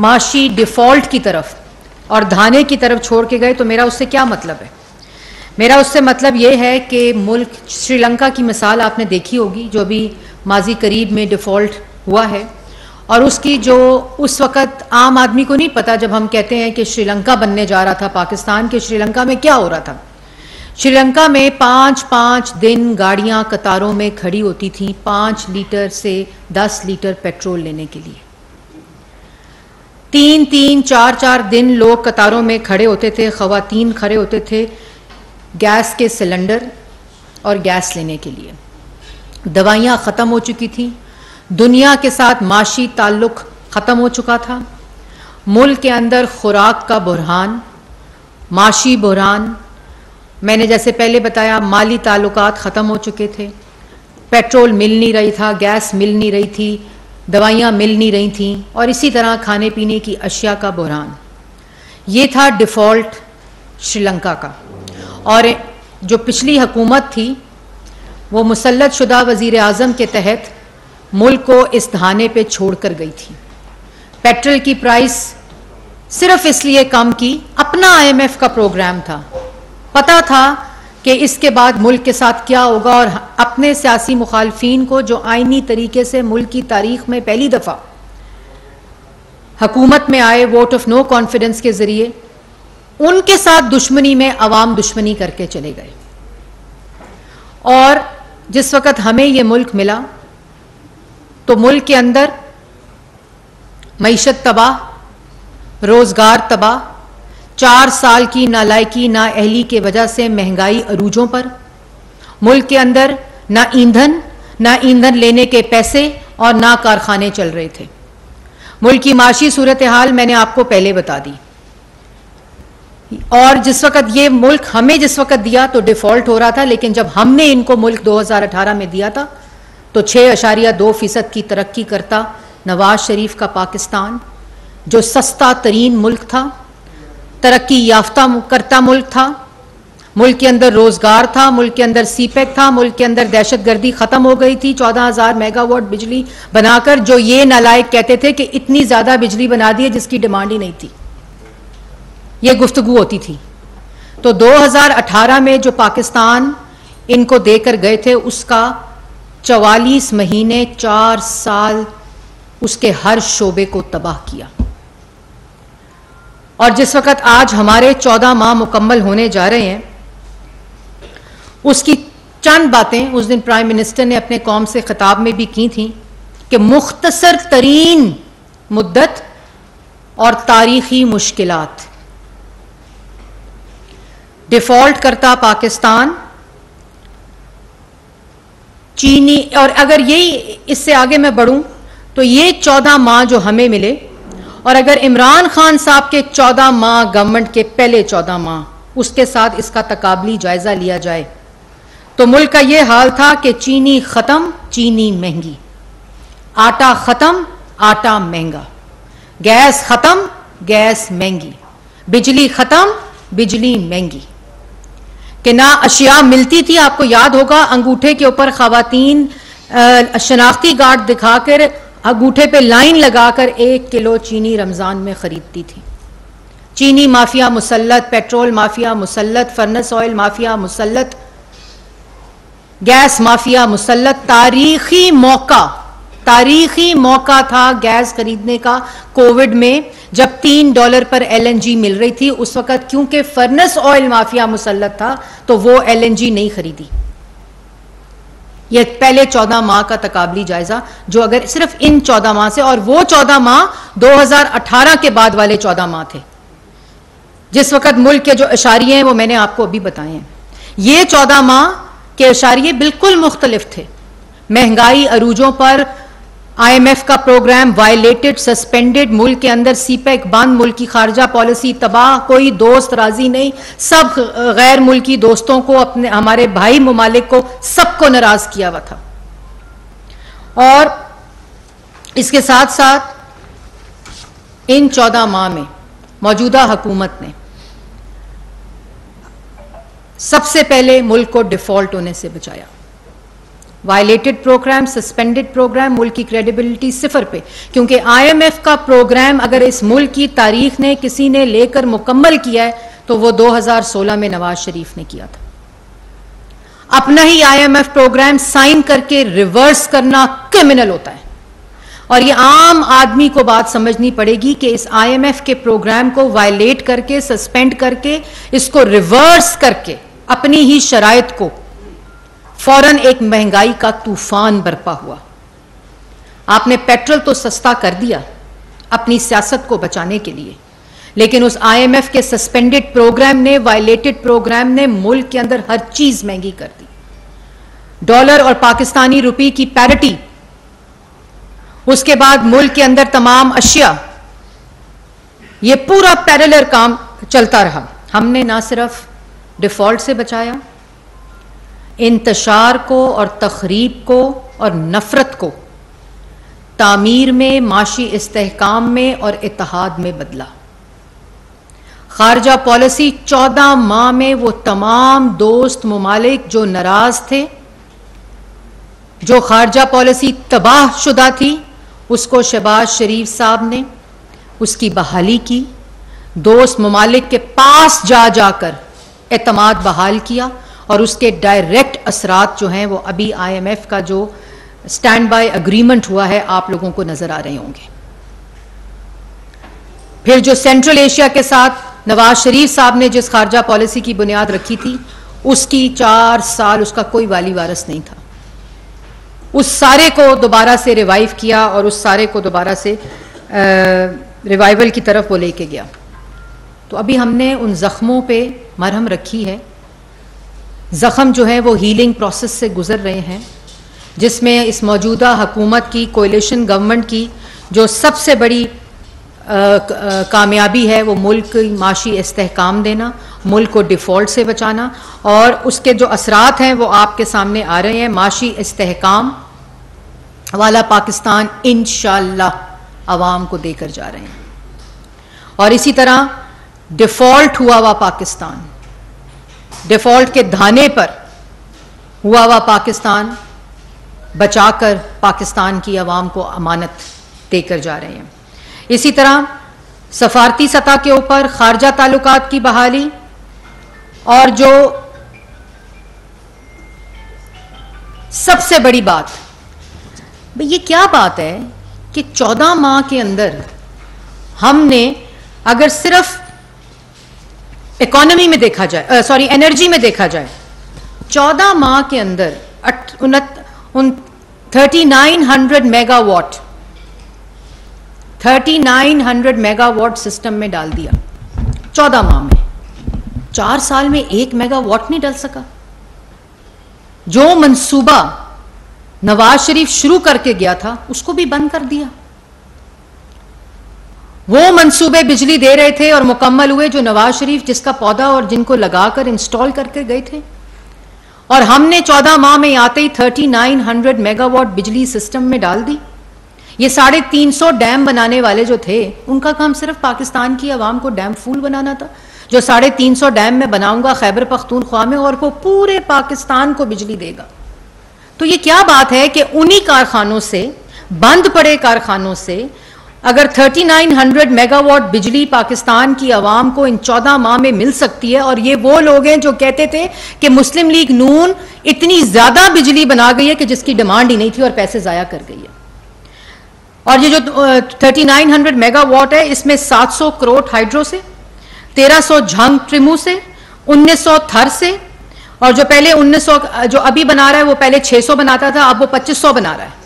माशी डिफॉल्ट की तरफ और धाने की तरफ छोड़ के गए, तो मेरा उससे क्या मतलब है? मेरा उससे मतलब ये है कि मुल्क श्रीलंका की मिसाल आपने देखी होगी, जो भी माजी करीब में डिफ़ॉल्ट हुआ है, और उसकी जो उस वक़्त आम आदमी को नहीं पता, जब हम कहते हैं कि श्रीलंका बनने जा रहा था पाकिस्तान के, श्रीलंका में क्या हो रहा था। श्रीलंका में 5-5 दिन गाड़ियां कतारों में खड़ी होती थीं 5 लीटर से 10 लीटर पेट्रोल लेने के लिए। 3-3, 4-4 दिन लोग कतारों में खड़े होते थे, ख़वातीन खड़े होते थे गैस के सिलेंडर और गैस लेने के लिए। दवाइयाँ ख़त्म हो चुकी थी, दुनिया के साथ माशी ताल्लुक़ ख़त्म हो चुका था, मुल्क के अंदर खुराक का बुरहान, माशी बुरहान, मैंने जैसे पहले बताया माली ताल्लुकात ख़त्म हो चुके थे, पेट्रोल मिल नहीं रही था, गैस मिल नहीं रही थी, दवाइयाँ मिल नहीं रही थीं, और इसी तरह खाने पीने की अशिया का बुरहान। ये था डिफ़ॉल्ट श्रीलंका का। और जो पिछली हुकूमत थी वो मुसल्लत शुदा वज़ीर आज़म के तहत मुल्क को इस धाने पे छोड़ कर गई थी। पेट्रोल की प्राइस सिर्फ इसलिए कम की, अपना IMF का प्रोग्राम था, पता था कि इसके बाद मुल्क के साथ क्या होगा, और अपने सियासी मुखालफीन को जो आईनी तरीके से मुल्क की तारीख में पहली दफ़ा हुकूमत में आए वोट ऑफ नो कॉन्फिडेंस के ज़रिए, उनके साथ दुश्मनी में अवाम दुश्मनी करके चले गए। और जिस वक़्त हमें ये मुल्क मिला तो मुल्क के अंदर मईशत तबाह, रोज़गार तबाह, 4 साल की नालायकी नाअहली के वजह से महंगाई अरूजों पर, मुल्क के अंदर ना ईंधन लेने के पैसे और ना कारखाने चल रहे थे। मुल्क की माशी सूरत हाल मैंने आपको पहले बता दी। और जिस वक़्त ये मुल्क हमें जिस वक़्त दिया तो डिफ़ॉल्ट हो रहा था, लेकिन जब हमने इनको मुल्क 2018 में दिया था तो 6.2% की तरक्की करता नवाज शरीफ का पाकिस्तान, जो सस्ता तरीन मुल्क था, तरक्की याफ्ता करता मुल्क था, मुल्क के अंदर रोज़गार था, मुल्क के अंदर सीपेक था, मुल्क के अंदर दहशतगर्दी ख़त्म हो गई थी, 14,000 मेगावाट बिजली बनाकर, जो ये नालायक कहते थे कि इतनी ज़्यादा बिजली बना दी है जिसकी डिमांड ही नहीं थी, ये गुफ्तगू होती थी। तो 2018 में जो पाकिस्तान इनको देकर गए थे उसका 44 महीने 4 साल उसके हर शोबे को तबाह किया। और जिस वक़्त आज हमारे 14 माह मुकम्मल होने जा रहे हैं, उसकी चंद बातें उस दिन प्राइम मिनिस्टर ने अपने कौम से खिताब में भी की थी कि मुख्तसर तरीन मुद्दत और तारीखी मुश्किलात, डिफ़ॉल्ट करता पाकिस्तान, चीनी, और अगर यही इससे आगे मैं बढ़ूं तो ये 14 माह जो हमें मिले, और अगर इमरान खान साहब के 14 माह गवर्नमेंट के पहले 14 माह उसके साथ इसका तकाबली जायजा लिया जाए तो मुल्क का ये हाल था कि चीनी खत्म, चीनी महंगी, आटा खत्म, आटा महंगा, गैस खत्म, गैस महंगी, बिजली खत्म, बिजली महंगी, कि ना अशिया मिलती थी। आपको याद होगा अंगूठे के ऊपर खवातीन शनाख्ती कार्ड दिखाकर अंगूठे पे लाइन लगाकर 1 किलो चीनी रमजान में खरीदती थी। चीनी माफिया मुसल्लत, पेट्रोल माफिया मुसल्लत, फर्नेस ऑयल माफिया मुसल्लत, गैस माफिया मुसल्लत। तारीखी मौका था गैस खरीदने का कोविड में, जब $3 पर LNG मिल रही थी। उस वक्त क्योंकि फर्नेस ऑयल माफिया मुसल्लत था तो वो LNG नहीं खरीदी। यह पहले 14 माह का तकाबली जायजा, जो अगर सिर्फ इन 14 माह से, और वो 14 माह 2018 के बाद वाले 14 माह थे, जिस वक्त मुल्क के जो इशारिये हैं वो मैंने आपको अभी बताए हैं। ये 14 माह के इशारिये बिल्कुल मुख्तलिफ थे। महंगाई अरूजों पर, IMF का प्रोग्राम वायलेटेड, सस्पेंडेड, मुल्क के अंदर सीपेक बंद, मुल्क की खारजा पॉलिसी तबाह, कोई दोस्त राजी नहीं, सब गैर मुल्की दोस्तों को, अपने हमारे भाई ममालिक को, सबको नाराज किया हुआ था। और इसके साथ साथ इन 14 माह में मौजूदा हुकूमत ने सबसे पहले मुल्क को डिफॉल्ट होने से बचाया। वायलेटेड प्रोग्राम, सस्पेंडेड प्रोग्राम, मुल्क की क्रेडिबिलिटी सिफर पे, क्योंकि IMF का प्रोग्राम अगर इस मुल्क की तारीख ने किसी ने लेकर मुकम्मल किया है तो वो 2016 में नवाज शरीफ ने किया था। अपना ही IMF प्रोग्राम साइन करके रिवर्स करना क्रिमिनल होता है, और ये आम आदमी को बात समझनी पड़ेगी कि इस IMF के प्रोग्राम को वायलेट करके, सस्पेंड करके, इसको रिवर्स करके अपनी ही शराइत को फौरन एक महंगाई का तूफान बरपा हुआ। आपने पेट्रोल तो सस्ता कर दिया अपनी सियासत को बचाने के लिए, लेकिन उस IMF के सस्पेंडेड प्रोग्राम ने, वायलेटेड प्रोग्राम ने मुल्क के अंदर हर चीज महंगी कर दी। डॉलर और पाकिस्तानी रुपये की पैरिटी, उसके बाद मुल्क के अंदर तमाम अशिया, ये पूरा पैरेलल काम चलता रहा। हमने ना सिर्फ डिफॉल्ट से बचाया, इंतशार को और तखरीब को और नफरत को तामीर में, माशी इस्तेहकाम में और इत्तेहाद में बदला। खारजा पॉलिसी 14 माह में वो तमाम दोस्त ममालिक जो नाराज थे, जो खारजा पॉलिसी तबाह शुदा थी, उसको शहबाज शरीफ साहब ने उसकी बहाली की, दोस्त ममालिक के पास जा जाकर एतमाद बहाल किया, और उसके डायरेक्ट असरात जो हैं वो अभी IMF का जो स्टैंड बाय अग्रीमेंट हुआ है आप लोगों को नजर आ रहे होंगे। फिर जो सेंट्रल एशिया के साथ नवाज शरीफ साहब ने जिस खारजा पॉलिसी की बुनियाद रखी थी, उसकी 4 साल उसका कोई वाली वारस नहीं था। उस सारे को दोबारा से रिवाइव किया और उस सारे को दोबारा से रिवाइवल की तरफ वो लेके गया। तो अभी हमने उन जख्मों पे मरहम रखी है। जख्म जो है वो हीलिंग प्रोसेस से गुजर रहे हैं, जिसमें इस मौजूदा हुकूमत की, कोalition गवर्नमेंट की जो सबसे बड़ी कामयाबी है वो मुल्क की माशी इस्तेहकाम देना, मुल्क को डिफ़ॉल्ट से बचाना, और उसके जो असरात हैं वो आपके सामने आ रहे हैं। माशी इस्तेहकाम वाला पाकिस्तान इंशाअल्लाह आवाम को देकर जा रहे हैं, और इसी तरह डिफ़ॉल्ट हुआ हुआ पाकिस्तान, डिफ़ॉल्ट के धाने पर हुआ हुआ पाकिस्तान बचाकर पाकिस्तान की आवाम को अमानत देकर जा रहे हैं। इसी तरह सफारती सतह के ऊपर खारजा ताल्लुकात की बहाली, और जो सबसे बड़ी बात, ये क्या बात है कि 14 माह के अंदर हमने, अगर सिर्फ इकोनॉमी में देखा जाए, सॉरी एनर्जी में देखा जाए, 14 माह के अंदर 3900 मेगावाट 3900 मेगावाट सिस्टम में डाल दिया 14 माह में। 4 साल में 1 मेगावाट नहीं डल सका। जो मंसूबा नवाज शरीफ शुरू करके गया था उसको भी बंद कर दिया। वो मंसूबे बिजली दे रहे थे और मुकम्मल हुए जो नवाज शरीफ जिसका पौधा और जिनको लगाकर इंस्टॉल करके गए थे, और हमने 14 माह में आते ही 3900 मेगावाट बिजली सिस्टम में डाल दी। ये 350 डैम बनाने वाले जो थे उनका काम सिर्फ पाकिस्तान की आवाम को डैम फूल बनाना था। जो 350 डैम में बनाऊंगा खैबर पख्तूनख्वा में, और वो पूरे पाकिस्तान को बिजली देगा। तो ये क्या बात है कि उन्हीं कारखानों से, बंद पड़े कारखानों से अगर 3900 मेगावाट बिजली पाकिस्तान की आवाम को इन 14 माह में मिल सकती है, और ये वो लोग हैं जो कहते थे कि मुस्लिम लीग नून इतनी ज्यादा बिजली बना गई है कि जिसकी डिमांड ही नहीं थी और पैसे जाया कर गई है। और ये जो 3900 मेगावाट है, इसमें 700 करोड़ हाइड्रो से, 1300 झंग ट्रिमू से, 1900 थर से, और जो पहले 1900 जो अभी बना रहा है वो पहले 600 बनाता था, अब वो 2500 बना रहा है।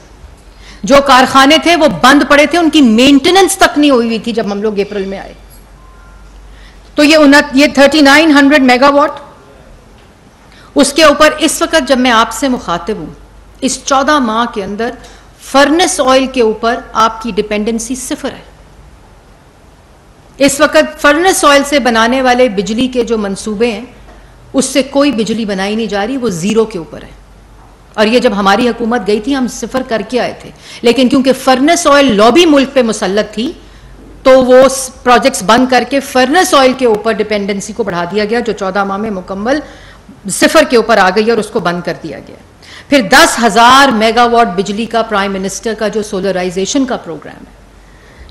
जो कारखाने थे वो बंद पड़े थे, उनकी मेंटेनेंस तक नहीं हुई थी जब हम लोग अप्रैल में आए। तो ये 3900 मेगावाट, उसके ऊपर इस वक्त जब मैं आपसे मुखातिब हूं, इस 14 माह के अंदर फर्नेस ऑयल के ऊपर आपकी डिपेंडेंसी 0 है। इस वक्त फर्नेस ऑयल से बनाने वाले बिजली के जो मंसूबे हैं उससे कोई बिजली बनाई नहीं जा रही, वो 0 के ऊपर है। और ये जब हमारी हुकूमत गई थी हम 0 करके आए थे, लेकिन क्योंकि फर्नेस ऑयल लॉबी मुल्क पे मुसल्लत थी तो वो प्रोजेक्ट्स बंद करके फर्नेस ऑयल के ऊपर डिपेंडेंसी को बढ़ा दिया गया, जो 14 माह में मुकम्मल 0 के ऊपर आ गई और उसको बंद कर दिया गया। फिर 10,000 मेगावाट बिजली का प्राइम मिनिस्टर का जो सोलराइजेशन का प्रोग्राम है,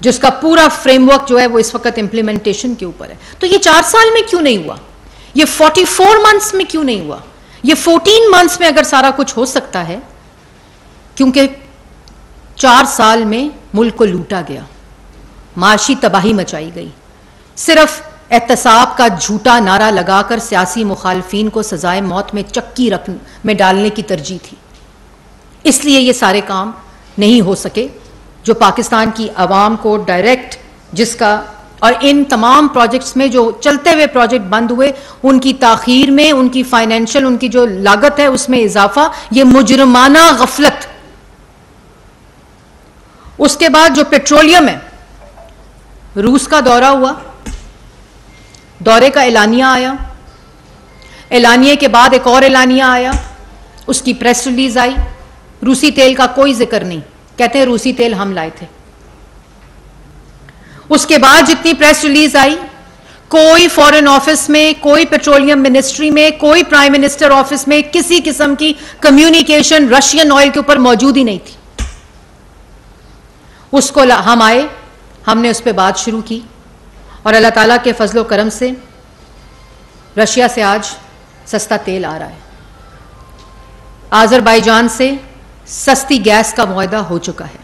जिसका पूरा फ्रेमवर्क जो है वो इस वक्त इंप्लीमेंटेशन के ऊपर है। तो ये 4 साल में क्यों नहीं हुआ? ये 44 मंथ्स में क्यों नहीं हुआ? ये 14 मंथ्स में अगर सारा कुछ हो सकता है, क्योंकि 4 साल में मुल्क को लूटा गया, माशी तबाही मचाई गई, सिर्फ एहतसाब का झूठा नारा लगाकर सियासी मुखालफीन को सजाए मौत में चक्की में डालने की तरजीह थी। इसलिए ये सारे काम नहीं हो सके जो पाकिस्तान की आवाम को डायरेक्ट, जिसका और इन तमाम प्रोजेक्ट्स में जो चलते हुए प्रोजेक्ट बंद हुए, उनकी ताखीर में, उनकी फाइनेंशियल, उनकी जो लागत है उसमें इजाफा, ये मुजरमाना गफलत। उसके बाद जो पेट्रोलियम है, रूस का दौरा हुआ, दौरे का एलानिया आया, एलानिया के बाद एक और एलानिया आया, उसकी प्रेस रिलीज आई, रूसी तेल का कोई जिक्र नहीं, कहते हैं रूसी तेल हम लाए थे। उसके बाद जितनी प्रेस रिलीज आई, कोई फॉरेन ऑफिस में, कोई पेट्रोलियम मिनिस्ट्री में, कोई प्राइम मिनिस्टर ऑफिस में किसी किस्म की कम्युनिकेशन रशियन ऑयल के ऊपर मौजूद ही नहीं थी। उसको हम आए, हमने उस पर बात शुरू की और अल्लाह ताला के फजलो करम से रशिया से आज सस्ता तेल आ रहा है। आज़रबाईजान से सस्ती गैस का मुआहदा हो चुका है।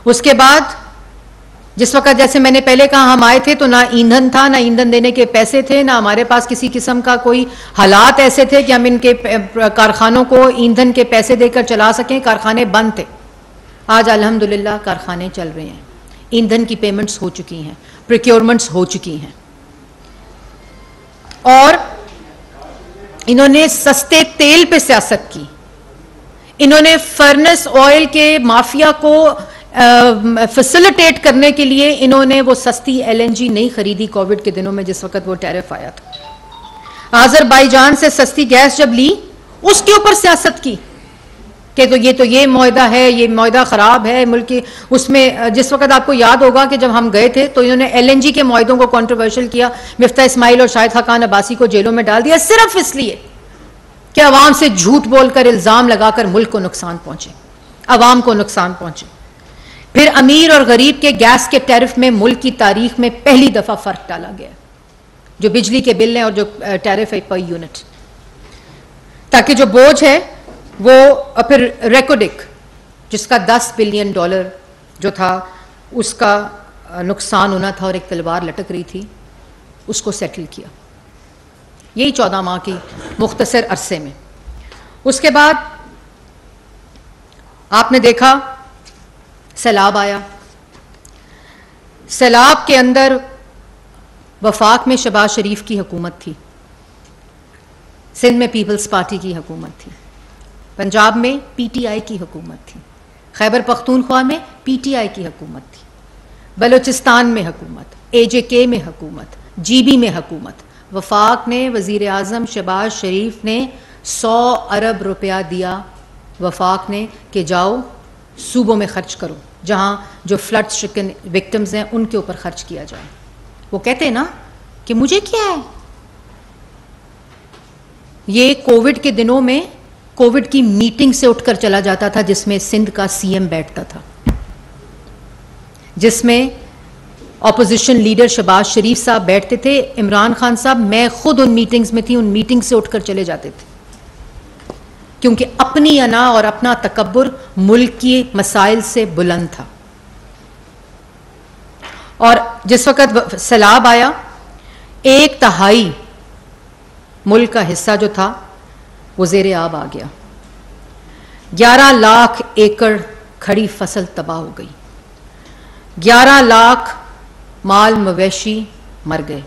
उसके बाद जिस वक्त, जैसे मैंने पहले कहा, हम आए थे तो ना ईंधन था, ना ईंधन देने के पैसे थे, ना हमारे पास किसी किस्म का कोई हालात ऐसे थे कि हम इनके कारखानों को ईंधन के पैसे देकर चला सकें। कारखाने बंद थे। आज अल्हम्दुलिल्लाह कारखाने चल रहे हैं, ईंधन की पेमेंट्स हो चुकी हैं, प्रोक्योरमेंट्स हो चुकी हैं, और इन्होंने सस्ते तेल पे सियासत की। इन्होंने फर्नेस ऑयल के माफिया को फैसिलिटेट करने के लिए इन्होंने वो सस्ती एलएनजी नहीं खरीदी कोविड के दिनों में, जिस वक्त वो टैरिफ आया था। आज़रबाईजान से सस्ती गैस जब ली, उसके ऊपर सियासत की कि तो ये मुआहदा है, ये मुआहदा खराब है मुल्क की। उसमें जिस वक्त आपको याद होगा कि जब हम गए थे तो इन्होंने एलएनजी के मुआहदों को कंट्रोवर्शियल किया, मिफ्ता इस्माइल और शाहिद खान अब्बासी को जेलों में डाल दिया, सिर्फ इसलिए कि अवाम से झूठ बोलकर, इल्जाम लगाकर मुल्क को नुकसान पहुंचे, अवाम को नुकसान पहुंचे। फिर अमीर और गरीब के गैस के टैरिफ में मुल्क की तारीख में पहली दफा फर्क डाला गया, जो बिजली के बिल हैं और जो टैरिफ है पर यूनिट, ताकि जो बोझ है वो, फिर रेकोडिक जिसका $10 बिलियन जो था उसका नुकसान होना था और एक तलवार लटक रही थी, उसको सेटल किया, यही 14 माह की मुख्तसर अरसे में। उसके बाद आपने देखा सैलाब आया। सैलाब के अंदर वफाक में शहबाज शरीफ की हुकूमत थी, सिंध में पीपल्स पार्टी की हुकूमत थी, पंजाब में पीटीआई की हुकूमत थी, खैबर पख्तूनख्वा में पीटीआई की हुकूमत थी, बलूचिस्तान में हुकूमत, एजेके में हुकूमत, जीबी में हुकूमत। वफाक ने, वज़ीर आज़म शहबाज शरीफ ने 100 अरब रुपया दिया वफाक ने कि जाओ सूबों में खर्च करो, जहाँ जो फ्लड स्ट्रिकन विक्टिम्स हैं उनके ऊपर खर्च किया जाए। वो कहते हैं ना कि मुझे क्या है। ये कोविड के दिनों में कोविड की मीटिंग से उठकर चला जाता था, जिसमें सिंध का सीएम बैठता था, जिसमें ऑपोजिशन लीडर शहबाज शरीफ साहब बैठते थे, इमरान खान साहब, मैं खुद उन मीटिंग्स में थी, उन मीटिंग से उठकर चले जाते थे, क्योंकि अपनी अना और अपना तकब्बुर मुल्क के मसाइल से बुलंद था। और जिस वक्त सैलाब आया, 1/3 मुल्क का हिस्सा जो था वो ज़ेरे आब आ गया। 11 लाख एकड़ खड़ी फसल तबाह हो गई, 11 लाख माल मवेशी मर गए,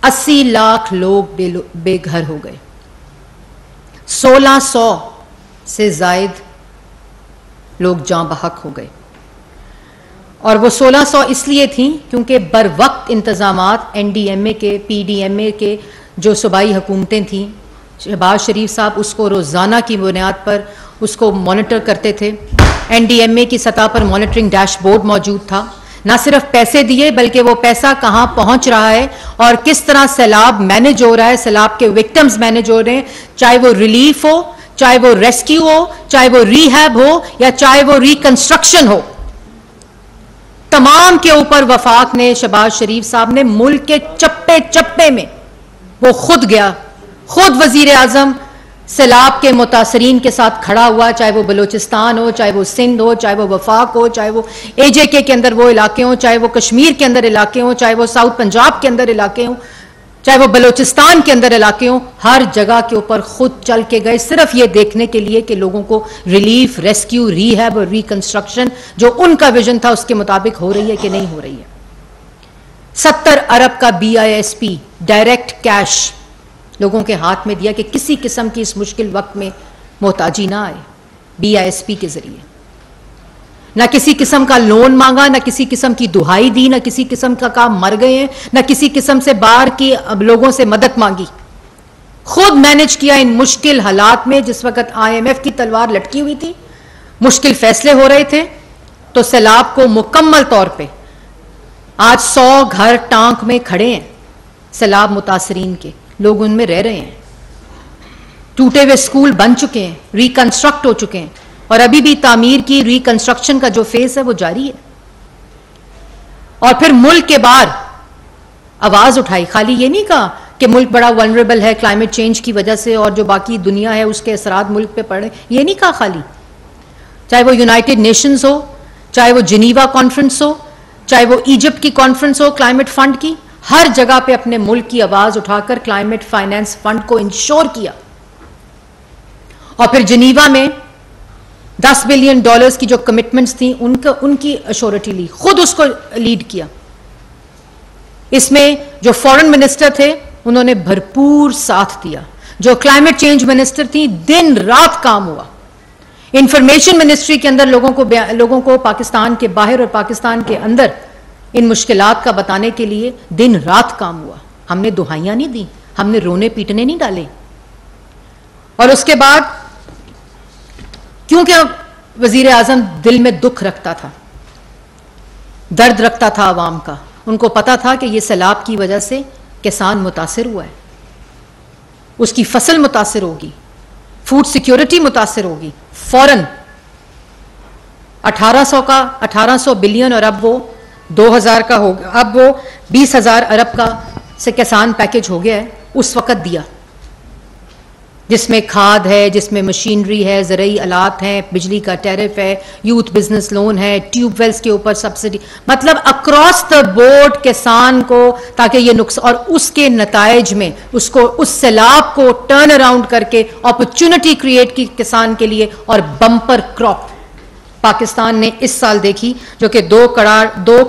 80 लाख लोग बेघर हो गए, 1600 से जायद लोग जाँ बहक हो गए। और वो 1600 इसलिए थी क्योंकि बर वक्त इंतजामात एनडीएमए के, पीडीएमए के जो सूबाई हुकूमतें थीं, शहबाज शरीफ साहब उसको रोज़ाना की बुनियाद पर उसको मॉनिटर करते थे। एनडीएमए की सतह पर मॉनिटरिंग डैशबोर्ड मौजूद था, ना सिर्फ पैसे दिए बल्कि वो पैसा कहां पहुंच रहा है और किस तरह सैलाब मैनेज हो रहा है, सैलाब के विक्टिम्स मैनेज हो रहे हैं, चाहे वो रिलीफ हो, चाहे वो रेस्क्यू हो, चाहे वो रीहैब हो या चाहे वो रिकंस्ट्रक्शन हो। तमाम के ऊपर वफाक ने, शहबाज शरीफ साहब ने मुल्क के चप्पे चप्पे में वो खुद गया, खुद वजीर आजम सैलाब के मुतासरीन के साथ खड़ा हुआ, चाहे वो बलूचिस्तान हो, चाहे वो सिंध हो, चाहे वो वफाक हो, चाहे वो AJK के अंदर वो इलाके हों, चाहे वो कश्मीर के अंदर इलाके हों, चाहे वो साउथ पंजाब के अंदर इलाके हों, चाहे वो बलूचिस्तान के अंदर इलाके हों, हर जगह के ऊपर खुद चल के गए, सिर्फ ये देखने के लिए कि लोगों को रिलीफ, रेस्क्यू, रीहैब और रिकंस्ट्रक्शन जो उनका विजन था उसके मुताबिक हो रही है कि नहीं हो रही है। 70 अरब का BISP डायरेक्ट कैश लोगों के हाथ में दिया कि किसी किस्म की इस मुश्किल वक्त में मोहताजी ना आए। BISP के जरिए ना किसी किस्म का लोन मांगा, ना किसी किस्म की दुहाई दी, ना किसी किस्म का काम मर गए हैं, ना किसी किस्म से बाहर की लोगों से मदद मांगी, खुद मैनेज किया इन मुश्किल हालात में। जिस वक्त IMF की तलवार लटकी हुई थी, मुश्किल फैसले हो रहे थे, तो सैलाब को मुकम्मल तौर पे आज 100 घर टांक में खड़े हैं सैलाब मुतासरीन के, लोग उनमें रह रहे हैं, टूटे हुए स्कूल बन चुके हैं, रिकंस्ट्रक्ट हो चुके हैं और अभी भी तामीर की रिकंस्ट्रक्शन का जो फेस है वो जारी है। और फिर मुल्क के बाहर आवाज उठाई, खाली ये नहीं कहा कि मुल्क बड़ा वल्नरेबल है क्लाइमेट चेंज की वजह से और जो बाकी दुनिया है उसके असरात मुल्क पे पड़े, ये नहीं कहा खाली। चाहे वो यूनाइटेड नेशंस हो, चाहे वो जिनीवा कॉन्फ्रेंस हो, चाहे वो इजिप्ट की कॉन्फ्रेंस हो क्लाइमेट फंड की, हर जगह पे अपने मुल्क की आवाज उठाकर क्लाइमेट फाइनेंस फंड को इंश्योर किया। और फिर जिनीवा में $10 बिलियन की जो कमिटमेंट्स थी उनकी अश्योरिटी ली, खुद उसको लीड किया। इसमें जो फॉरेन मिनिस्टर थे उन्होंने भरपूर साथ दिया, जो क्लाइमेट चेंज मिनिस्टर थी दिन रात काम हुआ। इंफॉर्मेशन मिनिस्ट्री के अंदर लोगों को पाकिस्तान के बाहर और पाकिस्तान के अंदर इन मुश्किलात का बताने के लिए दिन रात काम हुआ। हमने दुहाइयां नहीं दी, हमने रोने पीटने नहीं डाले। और उसके बाद क्योंकि वजीर आजम दिल में दुख रखता था, दर्द रखता था आवाम का, उनको पता था कि ये सैलाब की वजह से किसान मुतासिर हुआ है, उसकी फसल मुतासिर होगी, फूड सिक्योरिटी मुतासिर होगी। फौरन 1800 बिलियन और अब वो 2000 का हो गया, अब वो 20,000 अरब का से किसान पैकेज हो गया है, उस वक़्त दिया, जिसमें खाद है, जिसमें मशीनरी है, ज़रूरी आलात हैं, बिजली का टैरिफ है, यूथ बिजनेस लोन है, ट्यूबवेल्स के ऊपर सब्सिडी, मतलब अक्रॉस द बोर्ड किसान को, ताकि ये नुकसान और उसके नताइज में उसको उस सैलाब को टर्न अराउंड करके अपॉर्चुनिटी क्रिएट की किसान के लिए। और बम्पर क्रॉप पाकिस्तान ने इस साल देखी जो कि 2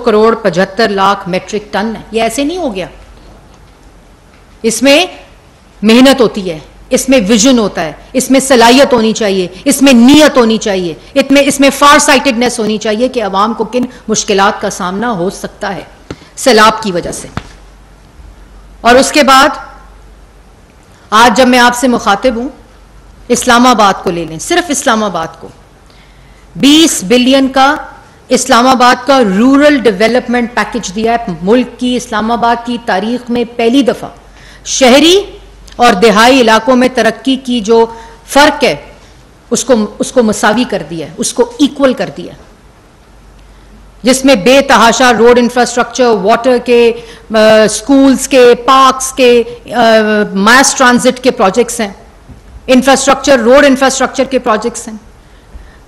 करोड़ 75 लाख मेट्रिक टन है। ये ऐसे नहीं हो गया, इसमें मेहनत होती है, इसमें विजन होता है, इसमें सलाहियत होनी चाहिए, इसमें नीयत होनी चाहिए, इसमें फार साइटेडनेस होनी चाहिए कि अवाम को किन मुश्किलात का सामना हो सकता है सैलाब की वजह से। और उसके बाद आज जब मैं आपसे मुखातिब हूं, इस्लामाबाद को ले लें, सिर्फ इस्लामाबाद को 20 बिलियन का इस्लामाबाद का रूरल डेवलपमेंट पैकेज दिया है। मुल्क की, इस्लामाबाद की तारीख में पहली दफा शहरी और देहाई इलाकों में तरक्की की जो फर्क है उसको मसावी कर दिया है, उसको इक्वल कर दिया, जिसमें बेतहाशा रोड इंफ्रास्ट्रक्चर, वाटर के, स्कूल्स के, पार्क्स के, मास ट्रांजिट के प्रोजेक्ट्स हैं, इंफ्रास्ट्रक्चर, रोड इंफ्रास्ट्रक्चर के प्रोजेक्ट्स हैं।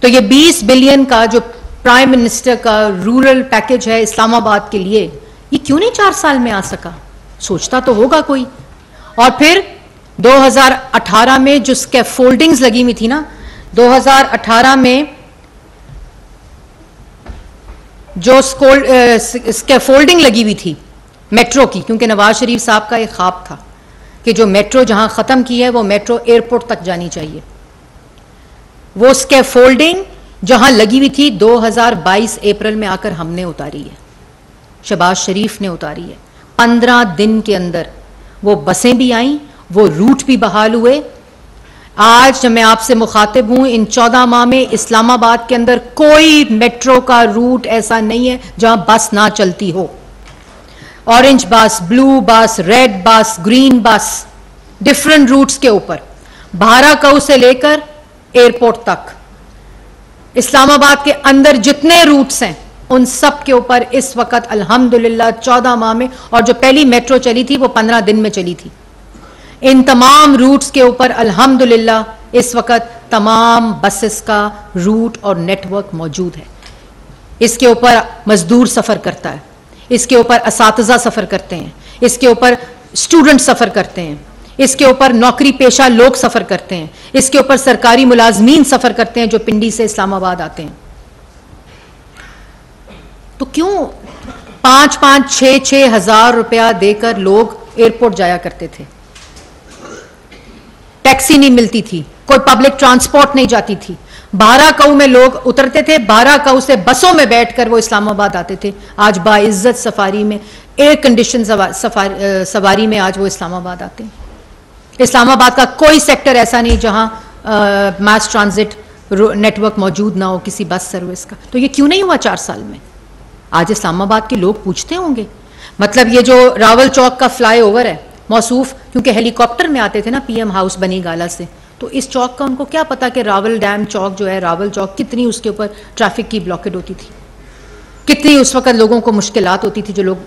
तो ये 20 बिलियन का जो प्राइम मिनिस्टर का रूरल पैकेज है इस्लामाबाद के लिए, ये क्यों नहीं 4 साल में आ सका? सोचता तो होगा कोई। और फिर 2018 में जो स्कैफोल्डिंग्स लगी हुई थी ना, 2018 में जो स्कैफोल्डिंग लगी हुई थी मेट्रो की, क्योंकि नवाज शरीफ साहब का एक ख्वाब था कि जो मेट्रो जहां खत्म की है वो मेट्रो एयरपोर्ट तक जानी चाहिए। वो स्कैफोल्डिंग जहां लगी हुई थी 2022 अप्रैल में आकर हमने उतारी है, शहबाज शरीफ ने उतारी है। 15 दिन के अंदर वो बसें भी आईं, वो रूट भी बहाल हुए, आज जब मैं आपसे मुखातिब हूं, इन 14 माह में इस्लामाबाद के अंदर कोई मेट्रो का रूट ऐसा नहीं है जहां बस ना चलती हो। ऑरेंज बस, ब्लू बस, रेड बस, ग्रीन बस, डिफरेंट रूट्स के ऊपर, भाराकऊ से लेकर एयरपोर्ट तक, इस्लामाबाद के अंदर जितने रूट्स हैं उन सब के ऊपर इस वक्त अल्हम्दुलिल्लाह 14 माह में, और जो पहली मेट्रो चली थी वो 15 दिन में चली थी, इन तमाम रूट्स के ऊपर अल्हम्दुलिल्लाह इस वक्त तमाम बसेस का रूट और नेटवर्क मौजूद है। इसके ऊपर मजदूर सफ़र करता है, इसके ऊपर असातिज़ा सफ़र करते हैं, इसके ऊपर स्टूडेंट सफ़र करते हैं, इसके ऊपर नौकरी पेशा लोग सफ़र करते हैं, इसके ऊपर सरकारी मुलाजमीन सफ़र करते हैं जो पिंडी से इस्लामाबाद आते हैं। तो क्यों 5-5, 6-6 हज़ार रुपया देकर लोग एयरपोर्ट जाया करते थे? टैक्सी नहीं मिलती थी, कोई पब्लिक ट्रांसपोर्ट नहीं जाती थी, भाराकऊ में लोग उतरते थे, भाराकऊ से बसों में बैठकर वो इस्लामाबाद आते थे। आज बाइज्जत सफारी में, एयर कंडीशन सवारी में आज वो इस्लामाबाद आते हैं। इस्लामाबाद का कोई सेक्टर ऐसा नहीं जहां मास ट्रांजिट नेटवर्क मौजूद ना हो किसी बस सर्विस का। तो ये क्यों नहीं हुआ 4 साल में? आज इस्लामाबाद के लोग पूछते होंगे, मतलब ये जो रावल चौक का फ्लाईओवर है, मौसूफ क्योंकि हेलीकॉप्टर में आते थे ना पीएम हाउस बनी गाला से, तो इस चौक का उनको क्या पता कि रावल डैम चौक जो है, रावल चौक, कितनी उसके ऊपर ट्रैफिक की ब्लॉकेड होती थी, कितनी उस वक्त लोगों को मुश्किलात होती थी जो लोग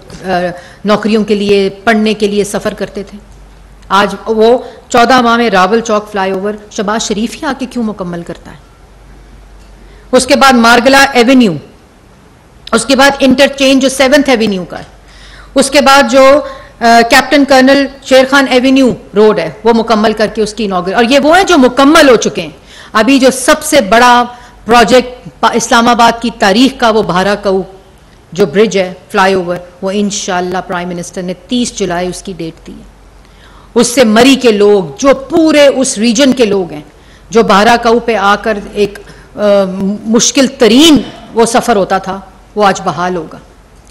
नौकरियों के लिए, पढ़ने के लिए सफ़र करते थे। आज वो 14 माह में रावल चौक फ्लाईओवर शहबाज शरीफ ही आके क्यों मुकम्मल करता है? उसके बाद मार्गला एवेन्यू, उसके बाद इंटरचेंज जो 7th एवेन्यू का है, उसके बाद जो कैप्टन कर्नल शेर खान एवेन्यू रोड है वो मुकम्मल करके उसकी इनॉग्रेशन, और ये वो है जो मुकम्मल हो चुके हैं। अभी जो सबसे बड़ा प्रोजेक्ट इस्लामाबाद की तारीख का वो भाराकऊ जो ब्रिज है, फ्लाईओवर, वो इंशाअल्लाह प्राइम मिनिस्टर ने 30 जुलाई उसकी डेट दी है। उससे मरी के लोग, जो पूरे उस रीजन के लोग हैं, जो भाराकऊ पे आकर एक मुश्किल तरीन वो सफ़र होता था, वो आज बहाल होगा।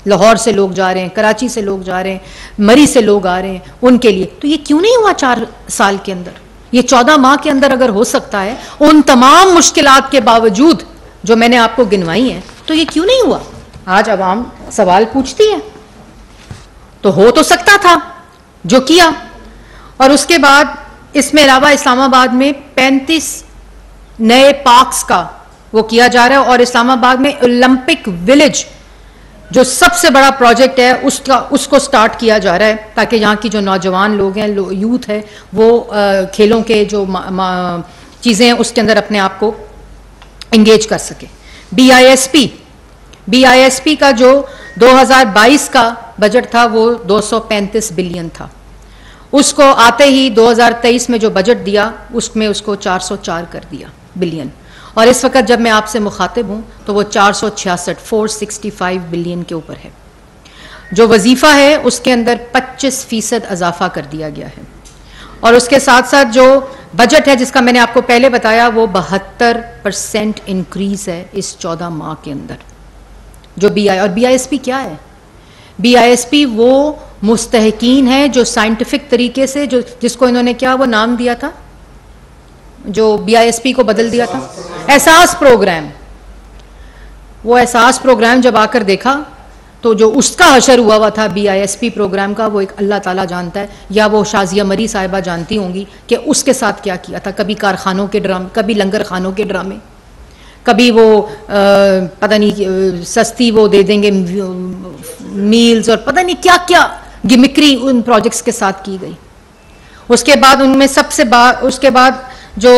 लाहौर से लोग जा रहे हैं, कराची से लोग जा रहे हैं, मरी से लोग आ रहे हैं, उनके लिए। तो ये क्यों नहीं हुआ 4 साल के अंदर? ये 14 माह के अंदर अगर हो सकता है, उन तमाम मुश्किलात के बावजूद जो मैंने आपको गिनवाई हैं, तो ये क्यों नहीं हुआ? आज अवाम सवाल पूछती है। तो हो तो सकता था जो किया। और उसके बाद इसमें अलावा इस्लामाबाद में 35 नए पार्क्स का वो किया जा रहा है, और इस्लामाबाद में ओलंपिक विलेज जो सबसे बड़ा प्रोजेक्ट है उसको स्टार्ट किया जा रहा है, ताकि यहाँ की जो नौजवान लोग हैं, यूथ है, वो खेलों के जो चीज़ें हैं उसके अंदर अपने आप को इंगेज कर सके। बीआईएसपी का जो 2022 का बजट था वो 235 बिलियन था। उसको आते ही 2023 में जो बजट दिया उसमें उसको 404 कर दिया बिलियन, और इस वक्त जब मैं आपसे मुखातिब हूँ तो वो 465 बिलियन के ऊपर है। जो वजीफ़ा है उसके अंदर 25% इजाफा कर दिया गया है, और उसके साथ साथ जो बजट है जिसका मैंने आपको पहले बताया वो 72% इंक्रीज़ है इस 14 माह के अंदर। जो और बीआईएसपी क्या है? बीआईएसपी वो मुस्तहकीन है जो साइंटिफिक तरीके से, जो जिसको इन्होंने क्या वो नाम दिया था, जो बीआईएसपी को बदल दिया था, एहसास प्रोग्राम। वो एहसास प्रोग्राम जब आकर देखा तो जो उसका हशर हुआ था बीआईएसपी प्रोग्राम का, वो एक अल्लाह ताला जानता है, या वो शाजिया मरी साहिबा जानती होंगी कि उसके साथ क्या किया था। कभी कारखानों के ड्रामे, कभी लंगर खानों के ड्रामे, कभी वो पता नहीं सस्ती वो दे देंगे मील्स, और पता नहीं क्या क्या गिमिक्री उन प्रोजेक्ट्स के साथ की गई। उसके बाद उनमें उसके बाद जो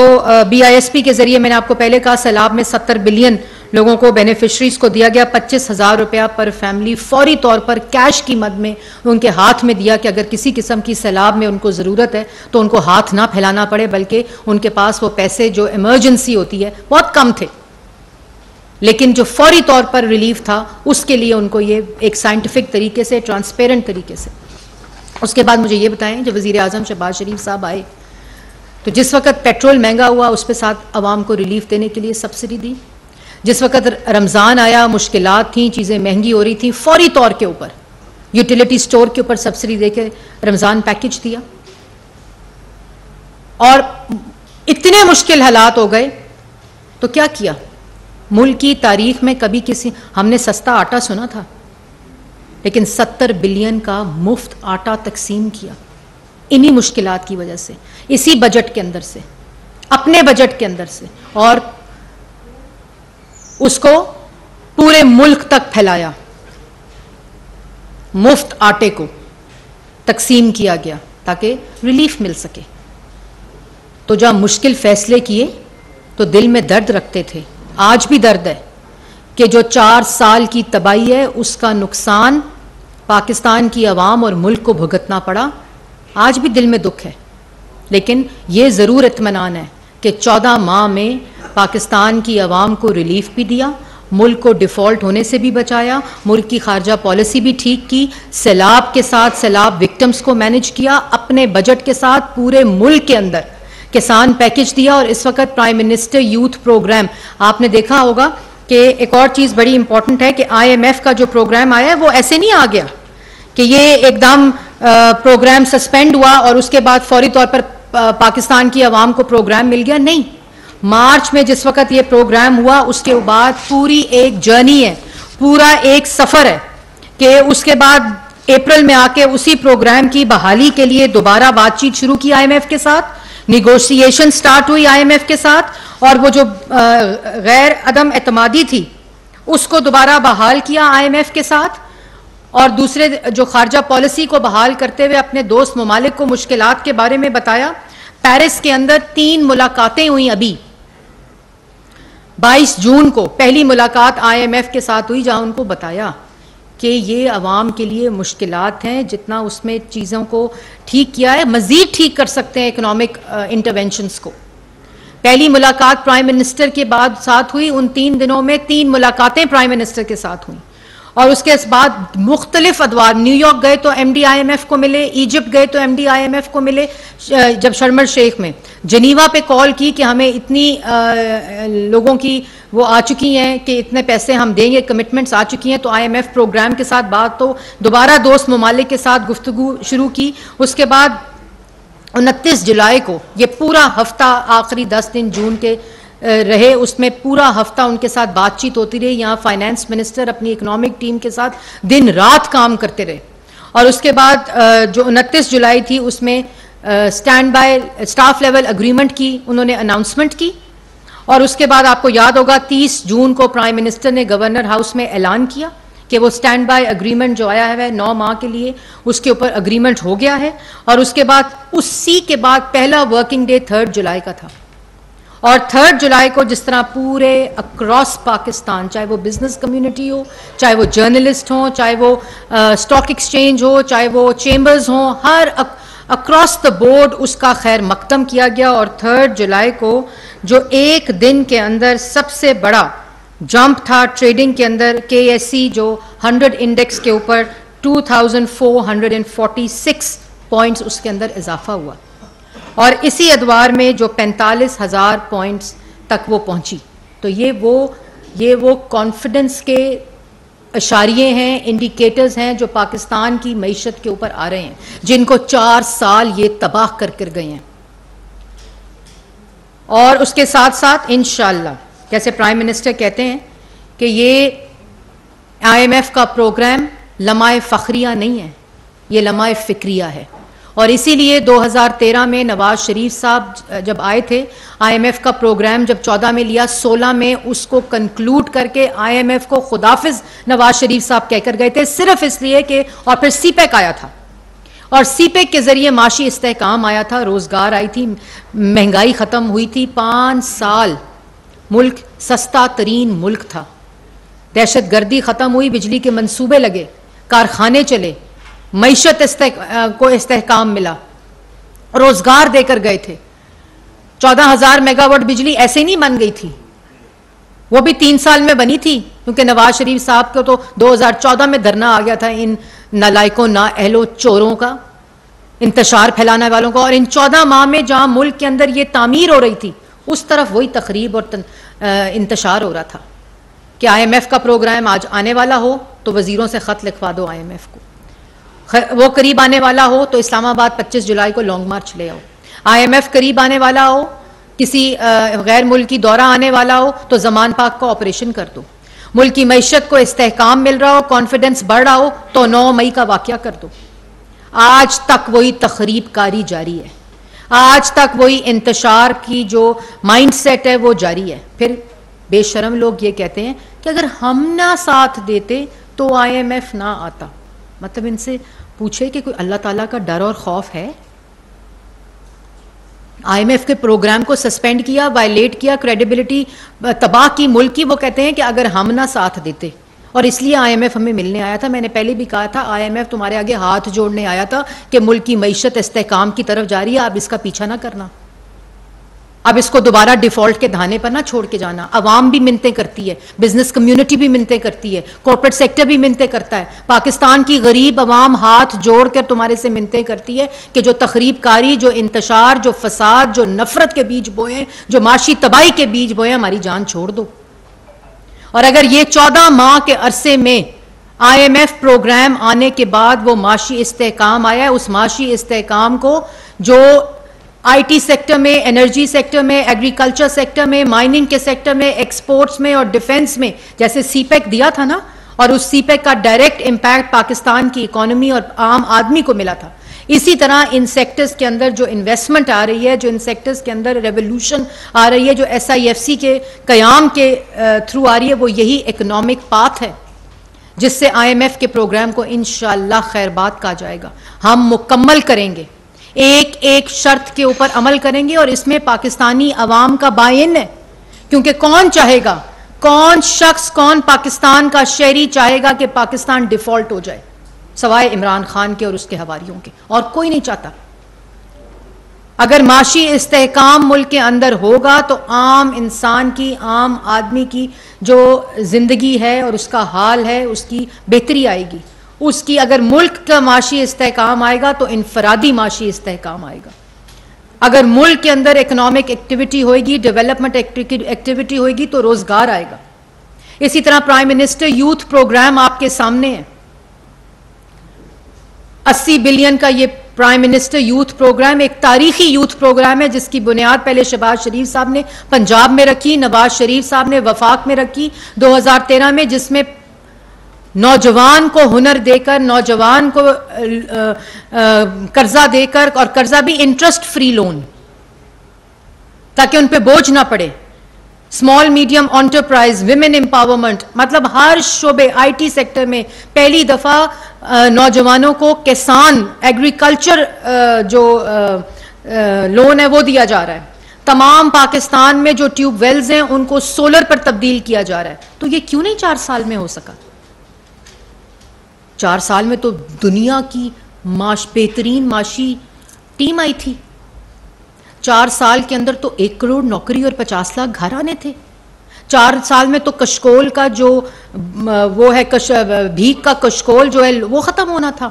बीआईएसपी के जरिए मैंने आपको पहले कहा, सैलाब में 70 बिलियन लोगों को बेनिफिशरीज को दिया गया, 25,000 रुपया पर फैमिली फौरी तौर पर कैश की मद में उनके हाथ में दिया कि अगर किसी किस्म की सैलाब में उनको ज़रूरत है तो उनको हाथ ना फैलाना पड़े, बल्कि उनके पास वो पैसे जो इमरजेंसी होती है बहुत कम थे, लेकिन जो फौरी तौर पर रिलीफ था उसके लिए उनको ये एक साइंटिफिक तरीके से, ट्रांसपेरेंट तरीके से। उसके बाद मुझे ये बताएं, जब वज़ीर आज़म शहबाज शरीफ साहब आए तो जिस वक्त पेट्रोल महंगा हुआ उस पर साथ आवाम को रिलीफ देने के लिए सब्सिडी दी। जिस वक्त रमज़ान आया, मुश्किलात थी, चीज़ें महंगी हो रही थी, फौरी तौर के ऊपर यूटिलिटी स्टोर के ऊपर सब्सिडी देके रमज़ान पैकेज दिया। और इतने मुश्किल हालात हो गए तो क्या किया? मुल्क की तारीख में कभी किसी, हमने सस्ता आटा सुना था, लेकिन 70 बिलियन का मुफ्त आटा तकसीम किया इन्हीं मुश्किलात की वजह से, इसी बजट के अंदर से, अपने बजट के अंदर से, और उसको पूरे मुल्क तक फैलाया। मुफ्त आटे को तकसीम किया गया ताकि रिलीफ मिल सके। तो जब मुश्किल फैसले किए तो दिल में दर्द रखते थे, आज भी दर्द है कि जो 4 साल की तबाही है उसका नुकसान पाकिस्तान की आवाम और मुल्क को भुगतना पड़ा। आज भी दिल में दुख है, लेकिन ये ज़रूर इत्मीनान है कि 14 माह में पाकिस्तान की आवाम को रिलीफ भी दिया, मुल्क को डिफ़ॉल्ट होने से भी बचाया, मुल्क की खारजा पॉलिसी भी ठीक की, सैलाब के साथ सैलाब विक्टिम्स को मैनेज किया, अपने बजट के साथ पूरे मुल्क के अंदर किसान पैकेज दिया। और इस वक्त प्राइम मिनिस्टर यूथ प्रोग्राम, आपने देखा होगा कि एक और चीज़ बड़ी इंपॉर्टेंट है कि IMF का जो प्रोग्राम आया है वो ऐसे नहीं आ गया कि ये एकदम प्रोग्राम सस्पेंड हुआ और उसके बाद फौरी तौर पर पाकिस्तान की आवाम को प्रोग्राम मिल गया। नहीं, मार्च में जिस वक्त ये प्रोग्राम हुआ उसके बाद पूरी एक जर्नी है, पूरा एक सफ़र है कि उसके बाद अप्रैल में आके उसी प्रोग्राम की बहाली के लिए दोबारा बातचीत शुरू की IMF के साथ, निगोशिएशन स्टार्ट हुई IMF के साथ, और वो जो गैर अदम एतमादी थी उसको दोबारा बहाल किया IMF के साथ, और दूसरे जो खारजा पॉलिसी को बहाल करते हुए अपने दोस्त ममालिक को मुश्किलात के बारे में बताया। पेरिस के अंदर 3 मुलाकातें हुई। अभी 22 जून को पहली मुलाकात IMF के साथ हुई जहां उनको बताया कि ये अवाम के लिए मुश्किलात हैं, जितना उसमें चीज़ों को ठीक किया है मज़ीद ठीक कर सकते हैं इकोनॉमिक इंटरवेंशंस को। पहली मुलाकात प्राइम मिनिस्टर के बाद साथ हुई, उन 3 दिनों में 3 मुलाकातें प्राइम मिनिस्टर के साथ हुई, और उसके बाद मुख्तलिफ अदवार, न्यूयॉर्क गए तो MD IMF को मिले, इजिप्ट गए तो MD IMF को मिले, जब शर्म शेख में जनीवा पे कॉल की कि हमें इतनी लोगों की वो आ चुकी हैं कि इतने पैसे हम देंगे, कमिटमेंट्स आ चुकी हैं, तो IMF प्रोग्राम के साथ बात, तो दोबारा दोस्त ममालिक के साथ गुफ्तगू शुरू की। उसके बाद 29 जुलाई को ये पूरा हफ्ता, आखिरी 10 दिन जून के रहे, उसमें पूरा हफ्ता उनके साथ बातचीत होती रही। यहाँ फाइनेंस मिनिस्टर अपनी इकोनॉमिक टीम के साथ दिन रात काम करते रहे, और उसके बाद जो 29 जुलाई थी उसमें stand by staff level agreement की उन्होंने अनाउंसमेंट की, और उसके बाद आपको याद होगा 30 जून को प्राइम मिनिस्टर ने गवर्नर हाउस में ऐलान किया कि वो स्टैंड बाय एग्रीमेंट जो आया है 9 माह के लिए, उसके ऊपर एग्रीमेंट हो गया है। और उसके बाद उसी के बाद पहला वर्किंग डे 3 जुलाई का था, और 3 जुलाई को जिस तरह पूरे अक्रॉस पाकिस्तान, चाहे वो बिजनेस कम्युनिटी हो, चाहे वो जर्नलिस्ट हो, चाहे वो स्टॉक एक्सचेंज हो, चाहे वो चेंबर्स हो, हर अक्रॉस द बोर्ड उसका खैर मकदम किया गया। और 3 जुलाई को जो एक दिन के अंदर सबसे बड़ा जंप था ट्रेडिंग के अंदर, KSE जो 100 इंडेक्स के ऊपर 2446 पॉइंट्स उसके अंदर इजाफा हुआ, और इसी अदवार में जो 45,000 पॉइंट्स तक वो पहुंची। तो ये वो कॉन्फिडेंस के इशारिये हैं, इंडिकेटर्स हैं जो पाकिस्तान की मईशत के ऊपर आ रहे हैं, जिनको 4 साल ये तबाह कर गए हैं। और उसके साथ साथ इंशाअल्लाह, जैसे प्राइम मिनिस्टर कहते हैं कि ये IMF का प्रोग्राम लम्हाए फ़ख्रिया नहीं है, ये लम्हाए फ़िक्रिया है। और इसीलिए 2013 में नवाज शरीफ साहब जब आए थे, IMF का प्रोग्राम जब 14 में लिया, 16 में उसको कंक्लूड करके IMF को खुदाफिज नवाज शरीफ साहब कहकर गए थे, सिर्फ इसलिए कि, और फिर CPEC आया था, और CPEC के जरिए माशी इस्तेहकाम आया था, रोजगार आई थी, महंगाई ख़त्म हुई थी, 5 साल मुल्क सस्ता तरीन मुल्क था, दहशत गर्दी ख़त्म हुई, बिजली के मंसूबे लगे, कारखाने चले, मईशत को इस्तेहकाम मिला, रोजगार देकर गए थे। 14,000 मेगावाट बिजली ऐसे नहीं बन गई थी, वो भी 3 साल में बनी थी, क्योंकि नवाज शरीफ साहब को तो 2014 में धरना आ गया था इन नालायकों, नाअहलों, चोरों का, इंतशार फैलाने वालों का। और इन 14 माह में जहां मुल्क के अंदर ये तामीर हो रही थी, उस तरफ वही तकरीब और इंतशार हो रहा था कि IMF का प्रोग्राम आज आने वाला हो तो वजीरों से ख़त लिखवा दो IMF को, वो करीब आने वाला हो तो इस्लामाबाद 25 जुलाई को लॉन्ग मार्च ले आओ, IMF करीब आने वाला हो किसी गैर मुल्की दौरा आने वाला हो तो जमान पाक का ऑपरेशन कर दो। मुल्क की मईशत को इस्तेहकाम मिल रहा हो, कॉन्फिडेंस बढ़ रहा हो तो 9 मई का वाकया कर दो। आज तक वही तखरीब कारी जारी है, आज तक वही इंतशार की जो माइंडसेट है वो जारी है। फिर बेशरम लोग ये कहते हैं कि अगर हम ना साथ देते तो IMF ना आता। मतलब इनसे पूछे कि कोई अल्लाह ताला का डर और खौफ है? IMF के प्रोग्राम को सस्पेंड किया, वायलेट किया, क्रेडिबिलिटी तबाह की मुल्क की। वो कहते हैं कि अगर हम ना साथ देते, और इसलिए IMF हमें मिलने आया था। मैंने पहले भी कहा था IMF तुम्हारे आगे हाथ जोड़ने आया था कि मुल्क की मईशत इस्तेहकाम की तरफ जा रही है, अब इसका पीछा ना करना, अब इसको दोबारा डिफॉल्ट के धाने पर ना छोड़ के जाना। अवाम भी मिन्नतें करती है, बिजनेस कम्युनिटी भी मिन्नतें करती है, कॉर्पोरेट सेक्टर भी मिन्नतें करता है, पाकिस्तान की गरीब अवाम हाथ जोड़कर तुम्हारे से मिन्नतें करती है कि जो तखरीब कारी, जो इंतशार, जो फसाद, जो नफरत के बीज बोए, जो माशी तबाही के बीज बोए, हमारी जान छोड़ दो। और अगर ये 14 माह के अरसे में IMF प्रोग्राम आने के बाद वो माशी इस्तेहकाम आया है, उस माशी इस्तेहकाम को जो IT सेक्टर में, एनर्जी सेक्टर में, एग्रीकल्चर सेक्टर में, माइनिंग के सेक्टर में, एक्सपोर्ट्स में और डिफेंस में जैसे CPEC दिया था ना, और उस CPEC का डायरेक्ट इंपैक्ट पाकिस्तान की इकोनॉमी और आम आदमी को मिला था, इसी तरह इन सेक्टर्स के अंदर जो इन्वेस्टमेंट आ रही है, जो इन सेक्टर्स के अंदर रेवोल्यूशन आ रही है, जो SIFC के कयाम के थ्रू आ रही है, वो यही इकोनॉमिक पाथ है जिससे IMF के प्रोग्राम को इंशाअल्लाह खैरबाद कहा जाएगा। हम मुकम्मल करेंगे, एक एक शर्त के ऊपर अमल करेंगे, और इसमें पाकिस्तानी अवाम का बाइन है। क्योंकि कौन चाहेगा, कौन शख्स, कौन पाकिस्तान का शहरी चाहेगा कि पाकिस्तान डिफॉल्ट हो जाए, सवाए इमरान खान के और उसके हवारियों के, और कोई नहीं चाहता। अगर माशी इस्तेहकाम मुल्क के अंदर होगा तो आम इंसान की, आम आदमी की जो जिंदगी है और उसका हाल है, उसकी बेहतरी आएगी। उसकी अगर मुल्क का माशी इस्तेहकाम आएगा तो इनफरादी माशी इस्तेहकाम आएगा। अगर मुल्क के अंदर इकोनॉमिक एक्टिविटी होगी, डेवलपमेंट एक्टिविटी होगी तो रोजगार आएगा। इसी तरह प्राइम मिनिस्टर यूथ प्रोग्राम आपके सामने है, 80 बिलियन का ये प्राइम मिनिस्टर यूथ प्रोग्राम एक तारीखी यूथ प्रोग्राम है, जिसकी बुनियाद पहले शहबाज शरीफ साहब ने पंजाब में रखी, नवाज शरीफ साहब ने वफाक में रखी 2013 में, जिसमें नौजवान को हुनर देकर, नौजवान को कर्जा देकर, और कर्जा भी इंटरेस्ट फ्री लोन, ताकि उन पे बोझ ना पड़े, small medium enterprise, women empowerment, मतलब हर शोबे, IT सेक्टर में पहली दफा नौजवानों को किसान एग्रीकल्चर जो लोन है वो दिया जा रहा है। तमाम पाकिस्तान में जो ट्यूबवेल्स हैं उनको सोलर पर तब्दील किया जा रहा है। तो ये क्यों नहीं 4 साल में हो सका? 4 साल में तो दुनिया की बेहतरीन माशी टीम आई थी। 4 साल के अंदर तो 1 करोड़ नौकरी और 50 लाख घर आने थे। 4 साल में तो कशकोल का जो वो है, भीख का कशकोल जो है वो खत्म होना था।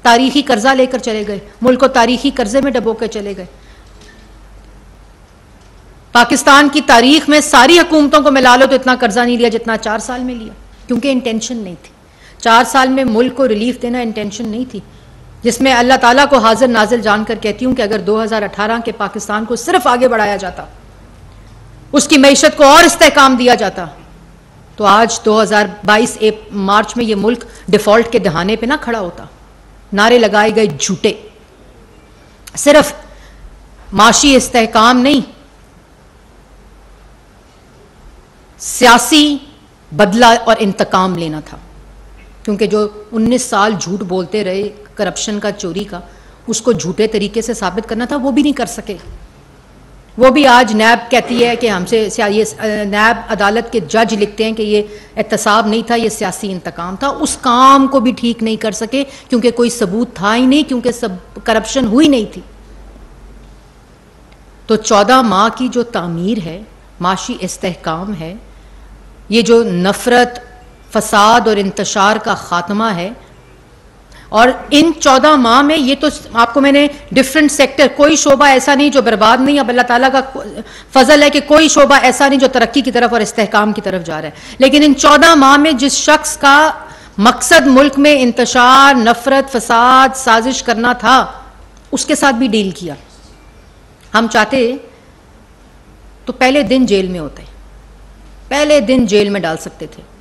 तारीखी कर्जा लेकर चले गए, मुल्क को तारीखी कर्जे में डबो कर चले गए। पाकिस्तान की तारीख में सारी हुकूमतों को मिला लो तो इतना कर्जा नहीं लिया जितना 4 साल में लिया, क्योंकि इंटेंशन नहीं थी। 4 साल में मुल्क को रिलीफ देना इंटेंशन नहीं थी, जिसमें अल्लाह ताला को हाजिर नाजिल जानकर कहती हूं कि अगर 2018 के पाकिस्तान को सिर्फ आगे बढ़ाया जाता, उसकी मईशत को और इस्तेहकाम दिया जाता, तो आज 2022 मार्च में यह मुल्क डिफॉल्ट के दहाने पे ना खड़ा होता। नारे लगाए गए झूठे, सिर्फ माशी इस्तेहकाम नहीं, सियासी बदला और इंतकाम लेना था। क्योंकि जो 19 साल झूठ बोलते रहे करप्शन का, चोरी का, उसको झूठे तरीके से साबित करना था, वो भी नहीं कर सके। वो भी आज नैब कहती है कि हमसे, ये नैब अदालत के जज लिखते हैं कि ये एहतसाब नहीं था, ये सियासी इंतकाम था। उस काम को भी ठीक नहीं कर सके क्योंकि कोई सबूत था ही नहीं, क्योंकि सब करप्शन हुई नहीं थी। तो 14 माह की जो तामीर है, माशी इस्तेहकाम है, ये जो नफरत, फसाद और इंतशार का खात्मा है, और इन 14 माह में ये तो आपको मैंने डिफरेंट सेक्टर, कोई शोबा ऐसा नहीं जो बर्बाद नहीं। अब अल्लाह ताला का फजल है कि कोई शोबा ऐसा नहीं जो तरक्की की तरफ और इस्तेहकाम की तरफ जा रहा है। लेकिन इन 14 माह में जिस शख्स का मकसद मुल्क में इंतशार, नफरत, फसाद, साजिश करना था, उसके साथ भी डील किया। हम चाहते तो पहले दिन जेल में होते, पहले दिन जेल में डाल सकते थे,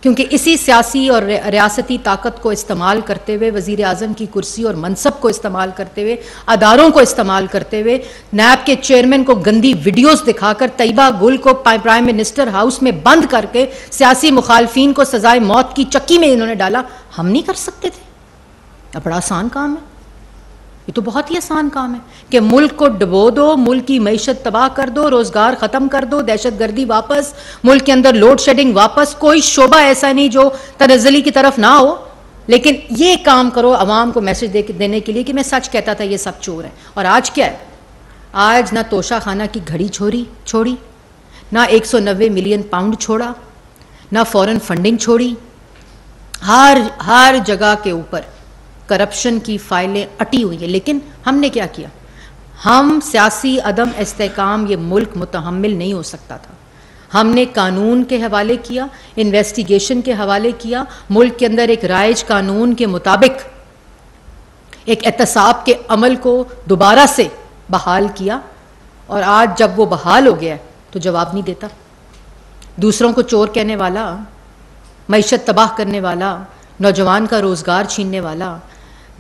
क्योंकि इसी सियासी और रियासती ताकत को इस्तेमाल करते हुए, वज़ीर आज़म की कुर्सी और मनसब को इस्तेमाल करते हुए, अदारों को इस्तेमाल करते हुए, नैब के चेयरमैन को गंदी वीडियोस दिखाकर, तैयबा गुल को प्राइम मिनिस्टर हाउस में बंद करके सियासी मुखालफीन को सजाए मौत की चक्की में इन्होंने डाला। हम नहीं कर सकते थे? अब बड़ा आसान काम है, ये तो बहुत ही आसान काम है कि मुल्क को डुबो दो, मुल्क की मईशत तबाह कर दो, रोजगार खत्म कर दो, दहशतगर्दी वापस, मुल्क के अंदर लोड शेडिंग वापस, कोई शोबा ऐसा नहीं जो तनज़्ज़ुली की तरफ ना हो, लेकिन ये काम करो अवाम को मैसेज देने के लिए कि मैं सच कहता था ये सब चोर है। और आज क्या है? आज ना तोशा खाना की घड़ी छोड़ी, ना 190 मिलियन पाउंड छोड़ा, ना फॉरेन फंडिंग छोड़ी, हर जगह के ऊपर करप्शन की फाइलें अटी हुई हैं। लेकिन हमने क्या किया? हम सियासी अदम इस्तेहकाम ये मुल्क मुतहम्मिल नहीं हो सकता था। हमने कानून के हवाले किया, इन्वेस्टिगेशन के हवाले किया, मुल्क के अंदर एक राइज कानून के मुताबिक एक एहतसाब के अमल को दोबारा से बहाल किया, और आज जब वो बहाल हो गया तो जवाब नहीं देता। दूसरों को चोर कहने वाला, मईशत तबाह करने वाला, नौजवान का रोज़गार छीनने वाला,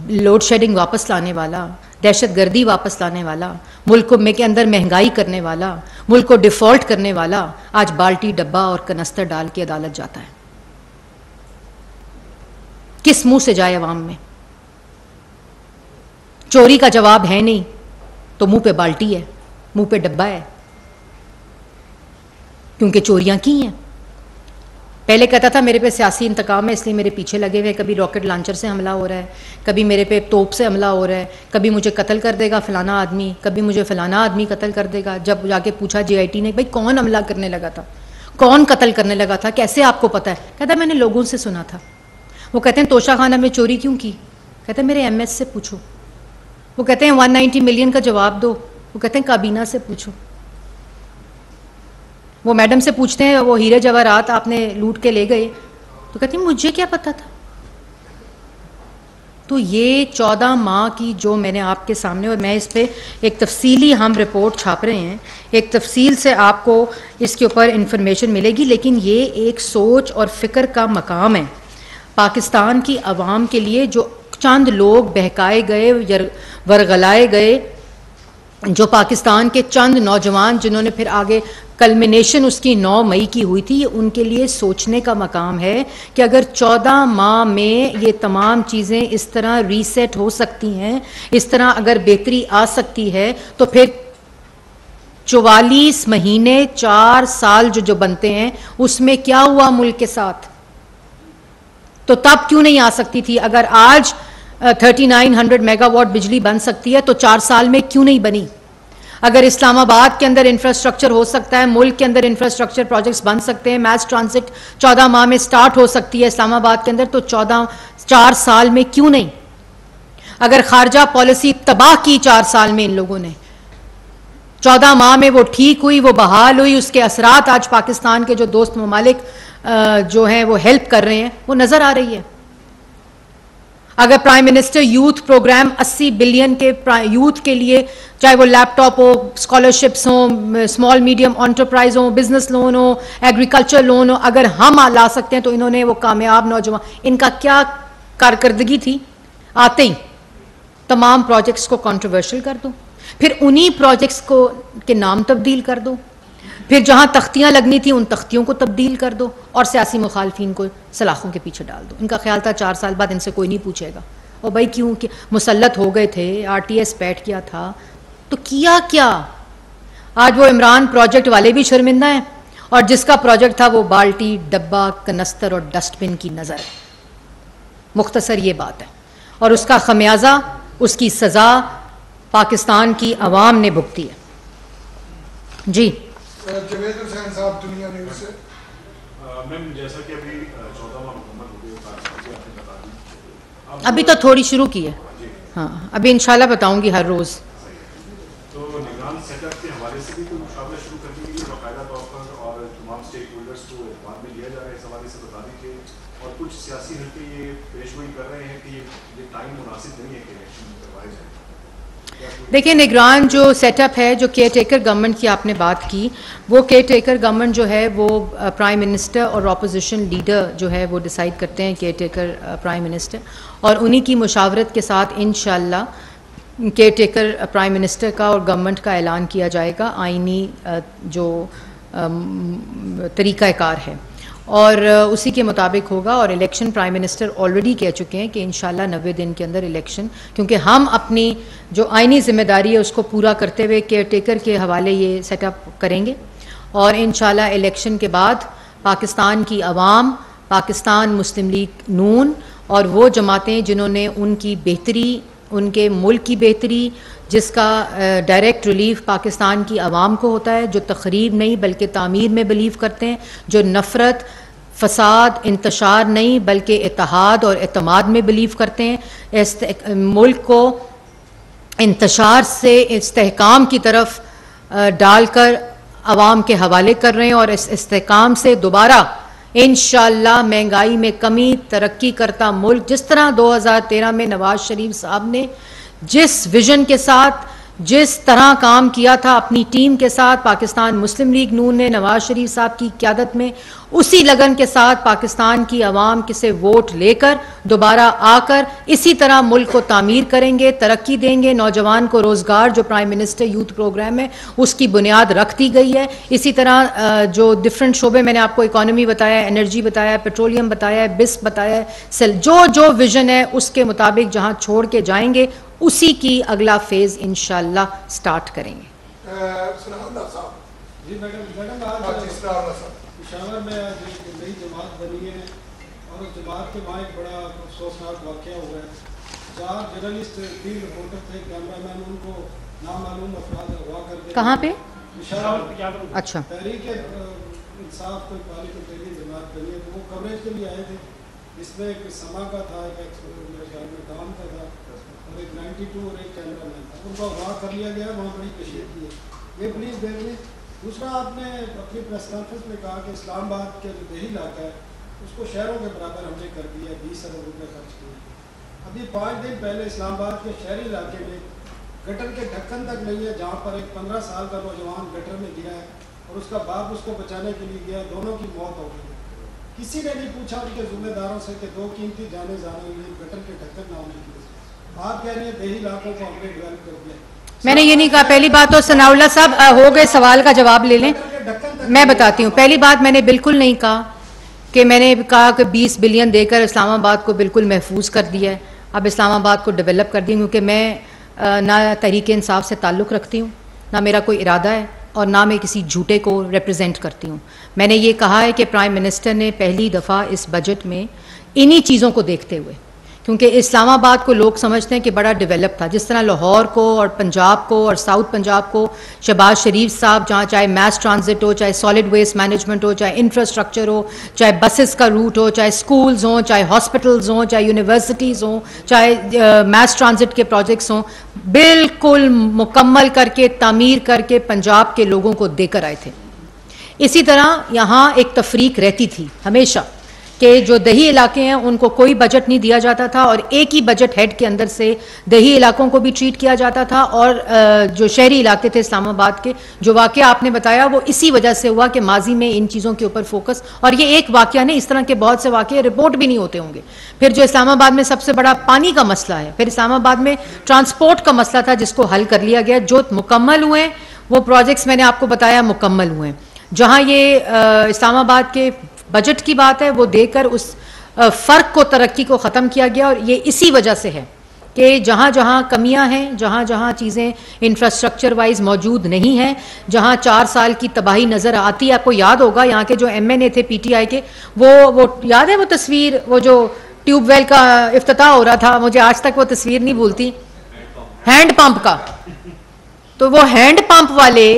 लोड शेडिंग वापस लाने वाला, दहशतगर्दी वापस लाने वाला, मुल्क में के अंदर महंगाई करने वाला, मुल्क को डिफ़ॉल्ट करने वाला, आज बाल्टी डब्बा और कनस्तर डाल के अदालत जाता है। किस मुंह से जाए अवाम में? चोरी का जवाब है नहीं तो मुंह पे बाल्टी है, मुंह पे डब्बा है, क्योंकि चोरियां की हैं। पहले कहता था मेरे पे सियासी इंतकाम है इसलिए मेरे पीछे लगे हुए, कभी रॉकेट लॉन्चर से हमला हो रहा है, कभी मेरे पे तोप से हमला हो रहा है, कभी मुझे कत्ल कर देगा फलाना आदमी, कभी मुझे फलाना आदमी कत्ल कर देगा। जब जाके पूछा JIT ने, भाई कौन हमला करने लगा था, कौन कत्ल करने लगा था, कैसे आपको पता है? कहता मैंने लोगों से सुना था। वो कहते हैं तोशा खाना में चोरी क्यों की? कहते हैं मेरे MS से पूछो। वो कहते हैं 190 मिलियन का जवाब दो। वो कहते हैं काबीना से पूछो। वो मैडम से पूछते हैं वो हीरे जवाहरात आपने लूट के ले गए, तो कहती मुझे क्या पता था। तो ये 14 माह की जो मैंने आपके सामने, और मैं इस पे एक तफसीली हम रिपोर्ट छाप रहे हैं, एक तफसील से आपको इसके ऊपर इंफॉर्मेशन मिलेगी, लेकिन ये एक सोच और फिक्र का मकाम है पाकिस्तान की आवाम के लिए, जो चंद लोग बहकाए गए, वरगलाए गए, जो पाकिस्तान के चंद नौजवान जिन्होंने फिर आगे कल्मिनेशन उसकी 9 मई की हुई थी, उनके लिए सोचने का मकाम है कि अगर 14 माह में ये तमाम चीज़ें इस तरह रीसेट हो सकती हैं, इस तरह अगर बेहतरी आ सकती है, तो फिर 44 महीने 4 साल जो बनते हैं उसमें क्या हुआ मुल्क के साथ? तो तब क्यों नहीं आ सकती थी? अगर आज 3900 मेगावाट बिजली बन सकती है तो 4 साल में क्यों नहीं बनी? अगर इस्लामाबाद के अंदर इंफ्रास्ट्रक्चर हो सकता है, मुल्क के अंदर इंफ्रास्ट्रक्चर प्रोजेक्ट्स बन सकते हैं, मैस ट्रांसिट 14 माह में स्टार्ट हो सकती है इस्लामाबाद के अंदर, तो 4 साल में क्यों नहीं? अगर खारजा पॉलिसी तबाह की 4 साल में इन लोगों ने, 14 माह में वो ठीक हुई, वो बहाल हुई, उसके असरात आज पाकिस्तान के जो दोस्त ममालिक जो हैं वो हेल्प कर रहे हैं, वो नजर आ रही है। अगर prime minister youth program 80 billion के यूथ के लिए, चाहे वो लैपटॉप हो, स्कॉलरशिप्स हो, स्मॉल मीडियम एंटरप्राइज हो, बिजनेस लोन हो, एग्रीकल्चर लोन हो, अगर हम ला सकते हैं तो इन्होंने वो कामयाब नौजवान, इनका क्या कारकर्दगी थी? आते ही तमाम प्रोजेक्ट्स को कंट्रोवर्शियल कर दो, फिर उन्हीं प्रोजेक्ट्स को के नाम तब्दील कर दो, फिर जहां तख्तियां लगनी थी उन तख्तियों को तब्दील कर दो, और सियासी मुखालफिन को सलाखों के पीछे डाल दो। इनका ख्याल था 4 साल बाद इनसे कोई नहीं पूछेगा, और भाई क्यों कि मुसल्लत हो गए थे, RTS बैठ गया था, तो किया क्या? आज वो इमरान प्रोजेक्ट वाले भी शर्मिंदा हैं, और जिसका प्रोजेक्ट था वो बाल्टी, डब्बा, कनस्तर और डस्टबिन की नज़र है। मुख्तसर ये बात है, और उसका खमियाजा, उसकी सज़ा पाकिस्तान की आवाम ने भुगती है। जी जवेद हुसैन साहब, दुनिया न्यूज़ से। मैम, जैसा कि अभी 14 माह हुकूमत हो गई, आपने बता दी, अभी तो थोड़ी शुरू की है, हाँ, अभी इंशाल्लाह बताऊंगी हर रोज़। तो निगरान सेटअप के हवाले से भी कोई मुकाबला शुरू करने के लिए बाकायदा तौर पर, और तमाम स्टेक होल्डर्स को एतमाद में लिया जा रहा है, इस हवाले से बता दीजिए। और कुछ सियासी हल्के ये पेशगोई कर रहे हैं कि ये टाइम मुनासिब नहीं है कि इलेक्शन करवाए जाए। देखिए, निगरान जो सेटअप है, जो केयर टेकर गवर्नमेंट की आपने बात की, वो केयर टेकर गवर्नमेंट जो है वो प्राइम मिनिस्टर और अपोजिशन लीडर जो है वो डिसाइड करते हैं, केयर टेकर प्राइम मिनिस्टर, और उन्हीं की मुशावरत के साथ इंशाल्लाह केयर टेकर प्राइम मिनिस्टर का और गवर्नमेंट का ऐलान किया जाएगा। आईनी जो तरीक़ाकार है और उसी के मुताबिक होगा। और इलेक्शन प्राइम मिनिस्टर ऑलरेडी कह चुके हैं कि इंशाल्लाह 90 दिन के अंदर इलेक्शन, क्योंकि हम अपनी जो आईनी जिम्मेदारी है उसको पूरा करते हुए केयर टेकर के हवाले ये सेटअप करेंगे और इंशाल्लाह इलेक्शन के बाद पाकिस्तान की आवाम, पाकिस्तान मुस्लिम लीग नून और वो जमातें जिन्होंने उनकी बेहतरी, उनके मुल्क की बेहतरी, जिसका डायरेक्ट रिलीफ पाकिस्तान की आवाम को होता है, जो तखरीब नहीं बल्कि तामीर में बिलीव करते हैं, जो नफ़रत, फसाद, इंतशार नहीं बल्कि इत्तेहाद और एतमाद में बिलीव करते हैं, मुल्क को इंतशार से इस्तेहकाम की तरफ डालकर आवाम के हवाले कर रहे हैं और इस इस्तेहकाम से दोबारा इंशाअल्लाह महंगाई में कमी, तरक्की करता मुल्क, जिस तरह 2013 में नवाज शरीफ साहब ने जिस विजन के साथ, जिस तरह काम किया था अपनी टीम के साथ, पाकिस्तान मुस्लिम लीग नून ने नवाज शरीफ साहब की क़यादत में उसी लगन के साथ पाकिस्तान की आवाम से वोट लेकर दोबारा आकर इसी तरह मुल्क को तामीर करेंगे, तरक्की देंगे। नौजवान को रोज़गार, जो प्राइम मिनिस्टर यूथ प्रोग्राम है उसकी बुनियाद रख दी गई है। इसी तरह जो डिफरेंट शोबे मैंने आपको इकॉनमी बताया, एनर्जी बताया, पेट्रोलियम बताया, बिस्क बताया, जो विजन है उसके मुताबिक जहाँ छोड़ के जाएंगे उसी की अगला फेज इंशाल्लाह स्टार्ट करेंगे। जी मैडम आज पेशावर में आज एक नई जमात बनी है और उस जमात के वहाँ एक बड़ा अफसोसनाक वाक़या हुआ है। 4 जर्नलिस्ट, 3 रिपोर्टर थे, कैमरामैन, उनको नामालूम अफराद अगवा करके। कहाँ पे? पेशावर। अच्छा। तहरीक इंसाफ कोई पार्लियामेंट तहरीक जमात बनी है, तो वो कवरेज के लिए आए थे। इसमें एक समा का था, एक मेरे ख्याल में काम का था और एक 92 और एक कैमरामैन था। उनको अगवा कर लिया गया, वहाँ बड़ी कशीदगी है, ये प्लीज़ देख लें। दूसरा, आपने अपनी प्रेस कॉन्फ्रेंस में कहा कि इस्लामाबाद का जो देही इलाका है उसको शहरों के बराबर हमने कर दिया, 20 अरब रुपये खर्च किए। अभी 5 दिन पहले इस्लामाबाद के शहरी इलाके में गटर के ढक्कन तक नहीं है, जहाँ पर एक 15 साल का नौजवान गटर में गिरा है और उसका बाप उसको बचाने के लिए गया, दोनों की मौत हो गई। किसी ने नहीं पूछा उनके जिम्मेदारों से कि 2 कीमती जाने जाने हुए गटर के ढक्कन ना होने की वजह। आप कह रहे हैं देही इलाकों को हमने डेवलप कर दिया। मैंने ये नहीं कहा। पहली बात तो सनाउल्लाह साहब हो गए, सवाल का जवाब ले लें। मैं बताती हूँ। पहली बात, मैंने बिल्कुल नहीं कहा कि मैंने कहा कि 20 बिलियन देकर इस्लामाबाद को बिल्कुल महफूज कर दिया है, अब इस्लामाबाद को डेवलप कर दिया, क्योंकि मैं ना तहरीक इंसाफ से ताल्लुक़ रखती हूँ, ना मेरा कोई इरादा है और ना मैं किसी झूठे को रिप्रेजेंट करती हूँ। मैंने ये कहा है कि प्राइम मिनिस्टर ने पहली दफ़ा इस बजट में इन्हीं चीज़ों को देखते हुए, क्योंकि इस्लामाबाद को लोग समझते हैं कि बड़ा डेवलप था, जिस तरह लाहौर को और पंजाब को और साउथ पंजाब को शहबाज शरीफ साहब, जहाँ चाहे मैस ट्रांजिट हो, चाहे सॉलिड वेस्ट मैनेजमेंट हो, चाहे इंफ्रास्ट्रक्चर हो, चाहे बसेस का रूट हो, चाहे स्कूल्स हों, चाहे हॉस्पिटल्स हों, चाहे यूनिवर्सिटीज़ हों, चाहे मैस ट्रांजिट के प्रोजेक्ट्स हों, बिल्कुल मुकम्मल करके, तामीर करके पंजाब के लोगों को देकर आए थे। इसी तरह यहाँ एक तफरीक रहती थी हमेशा कि जो दही इलाके हैं उनको कोई बजट नहीं दिया जाता था और एक ही बजट हेड के अंदर से दही इलाकों को भी ट्रीट किया जाता था, और जो शहरी इलाके थे इस्लामाबाद के, जो वाक़या आपने बताया वो इसी वजह से हुआ कि माजी में इन चीज़ों के ऊपर फोकस, और ये एक वाक़या नहीं, इस तरह के बहुत से वाक़े रिपोर्ट भी नहीं होते होंगे। फिर जो इस्लामाबाद में सबसे बड़ा पानी का मसला है, फिर इस्लामाबाद में ट्रांसपोर्ट का मसला था जिसको हल कर लिया गया, जो मुकम्मल हुए वो प्रोजेक्ट्स मैंने आपको बताया मुकम्मल हुए। जहाँ ये इस्लामाबाद के बजट की बात है वो देकर उस फ़र्क को, तरक्की को ख़त्म किया गया, और ये इसी वजह से है कि जहाँ जहाँ कमियाँ हैं, जहाँ जहाँ चीज़ें इंफ्रास्ट्रक्चर वाइज मौजूद नहीं हैं, जहाँ 4 साल की तबाही नज़र आती है। आपको याद होगा यहाँ के जो MNA थे PTI के, वो याद है वो तस्वीर, वो जो ट्यूबवेल का इफ्तिताह हो रहा था, मुझे आज तक वो तस्वीर नहीं भूलती, हैंड पंप का। तो वो हैंड पंप वाले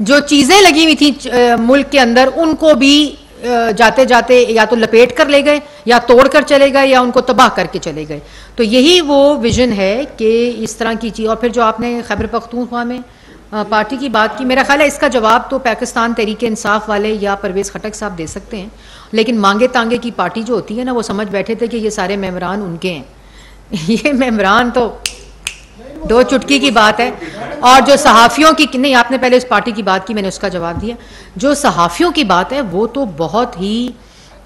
जो चीज़ें लगी हुई थी मुल्क के अंदर, उनको भी जाते जाते या तो लपेट कर ले गए या तोड़ कर चले गए या उनको तबाह करके चले गए। तो यही वो विजन है कि इस तरह की चीज़। और फिर जो आपने खैबर पख्तूनख्वा में पार्टी की बात की, मेरा ख्याल है इसका जवाब तो पाकिस्तान तहरीक इंसाफ वाले या परवेज़ खटक साहब दे सकते हैं, लेकिन मांगे तांगे की पार्टी जो होती है ना, वो समझ बैठे थे कि ये सारे मेम्बरान उनके हैं। ये मेम्बरान तो दो चुटकी की बात है। और जो सहाफ़ियों की, नहीं आपने पहले उस पार्टी की बात की, मैंने उसका जवाब दिया। जो सहाफ़ियों की बात है वो तो बहुत ही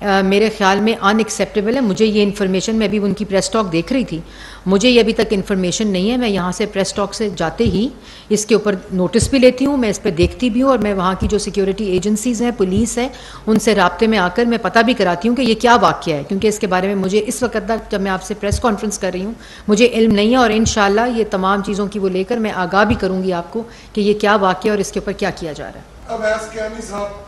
मेरे ख्याल में अनएक्सेप्टेबल है। मुझे ये इन्फॉर्मेशन, मैं भी उनकी प्रेस टॉक देख रही थी, मुझे ये अभी तक इन्फॉर्मेशन नहीं है। मैं यहाँ से प्रेस टॉक से जाते ही इसके ऊपर नोटिस भी लेती हूँ, मैं इस पर देखती भी हूँ, और मैं वहाँ की जो सिक्योरिटी एजेंसीज़ हैं, पुलिस है, उनसे राब्ते में आकर मैं पता भी कराती हूँ कि ये क्या वाक़या है, क्योंकि इसके बारे में मुझे इस वक्त तक, जब मैं आपसे प्रेस कॉन्फ्रेंस कर रही हूँ, मुझे इल्म नहीं है। और इंशाल्लाह ये तमाम चीज़ों की वो लेकर मैं आगाह भी करूँगी आपको कि ये क्या वाक़या और इसके ऊपर क्या किया जा रहा है। अब एस कियानी साहब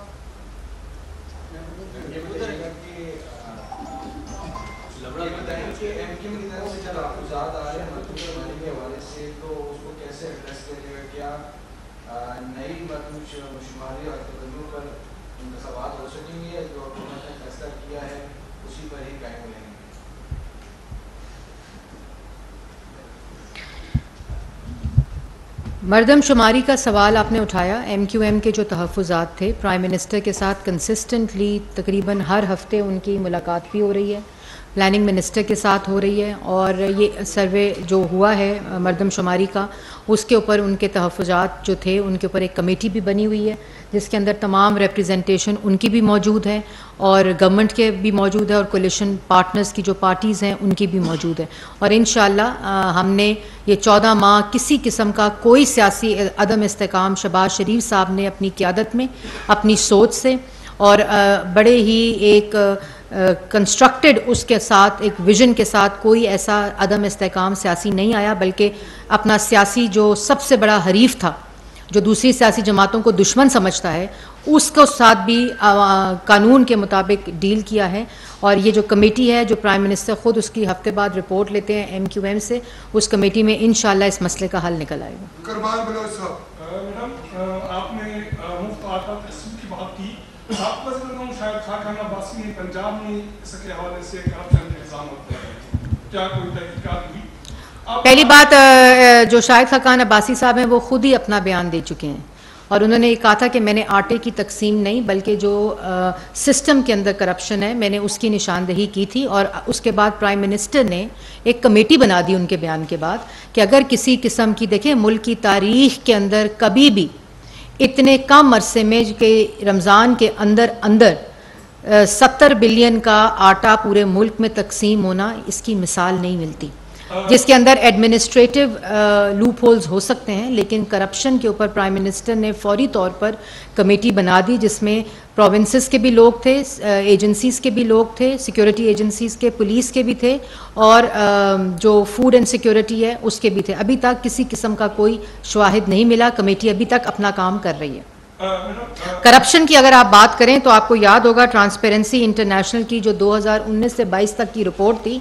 मरदमशुमारी का सवाल आपने उठाया। MQM के जो तहफ़्फ़ुज़ात थे, प्राइम मिनिस्टर के साथ कंसिस्टेंटली तकरीबन हर हफ्ते उनकी मुलाकात भी हो रही है, प्लानिंग मिनिस्टर के साथ हो रही है, और ये सर्वे जो हुआ है मरदमशुमारी का, उसके ऊपर उनके तहफ़्फ़ुज़ात जो थे उनके ऊपर एक कमेटी भी बनी हुई है जिसके अंदर तमाम रिप्रेजेंटेशन उनकी भी मौजूद है और गवर्नमेंट के भी मौजूद है, और कोलिशन पार्टनर्स की जो पार्टीज़ हैं उनकी भी मौजूद है। और इंशाअल्लाह हमने ये 14 माह किसी किस्म का कोई सियासी अदम इस्तेकाम शहबाज शरीफ साहब ने अपनी क़ियादत में, अपनी सोच से और बड़े ही एक कंस्ट्रक्टेड उसके साथ, एक विजन के साथ कोई ऐसा अदम इस्तेकाम सियासी नहीं आया, बल्कि अपना सियासी जो सबसे बड़ा हरीफ था, जो दूसरी सियासी जमातों को दुश्मन समझता है, उसको साथ भी कानून के मुताबिक डील किया है। और ये जो कमेटी है, जो प्राइम मिनिस्टर ख़ुद उसकी हफ्ते बाद रिपोर्ट लेते हैं MQM से, उस कमेटी में इंशाअल्लाह इस मसले का हल निकल आएगा। कुर्बान बलोच साहब, मैडम आपने मुफ्त आटा तकसीम की बात की, आपका ज़िक्र शायद खान अब्बासी ने पंजाब में इसके हवाले से करप्शन के इल्ज़ाम होते हैं, क्या कोई तहकीकात हुई? पहली बात, जो शाहिद खान अब्बासी साहब हैं वो खुद ही अपना बयान दे चुके हैं, और उन्होंने ये कहा था कि मैंने आटे की तकसीम नहीं, बल्कि जो सिस्टम के अंदर करप्शन है मैंने उसकी निशानदही की थी। और उसके बाद प्राइम मिनिस्टर ने एक कमेटी बना दी उनके बयान के बाद कि अगर किसी किस्म की, देखें मुल्क की तारीख के अंदर कभी भी इतने कम अरसे में कि रमज़ान के अंदर 70 बिलियन का आटा पूरे मुल्क में तकसीम होना, इसकी मिसाल नहीं मिलती, जिसके अंदर एडमिनिस्ट्रेटिव लूप होल्स हो सकते हैं, लेकिन करप्शन के ऊपर प्राइम मिनिस्टर ने फौरी तौर पर कमेटी बना दी जिसमें प्रोविंसेस के भी लोग थे, एजेंसीज़ के भी लोग थे, सिक्योरिटी एजेंसीज़ के, पुलिस के भी थे, और जो फूड एंड सिक्योरिटी है उसके भी थे। अभी तक किसी किस्म का कोई शवाहिद नहीं मिला, कमेटी अभी तक अपना काम कर रही है। करप्शन की अगर आप बात करें तो आपको याद होगा ट्रांसपेरेंसी इंटरनेशनल की जो 2019 से 22 तक की रिपोर्ट थी,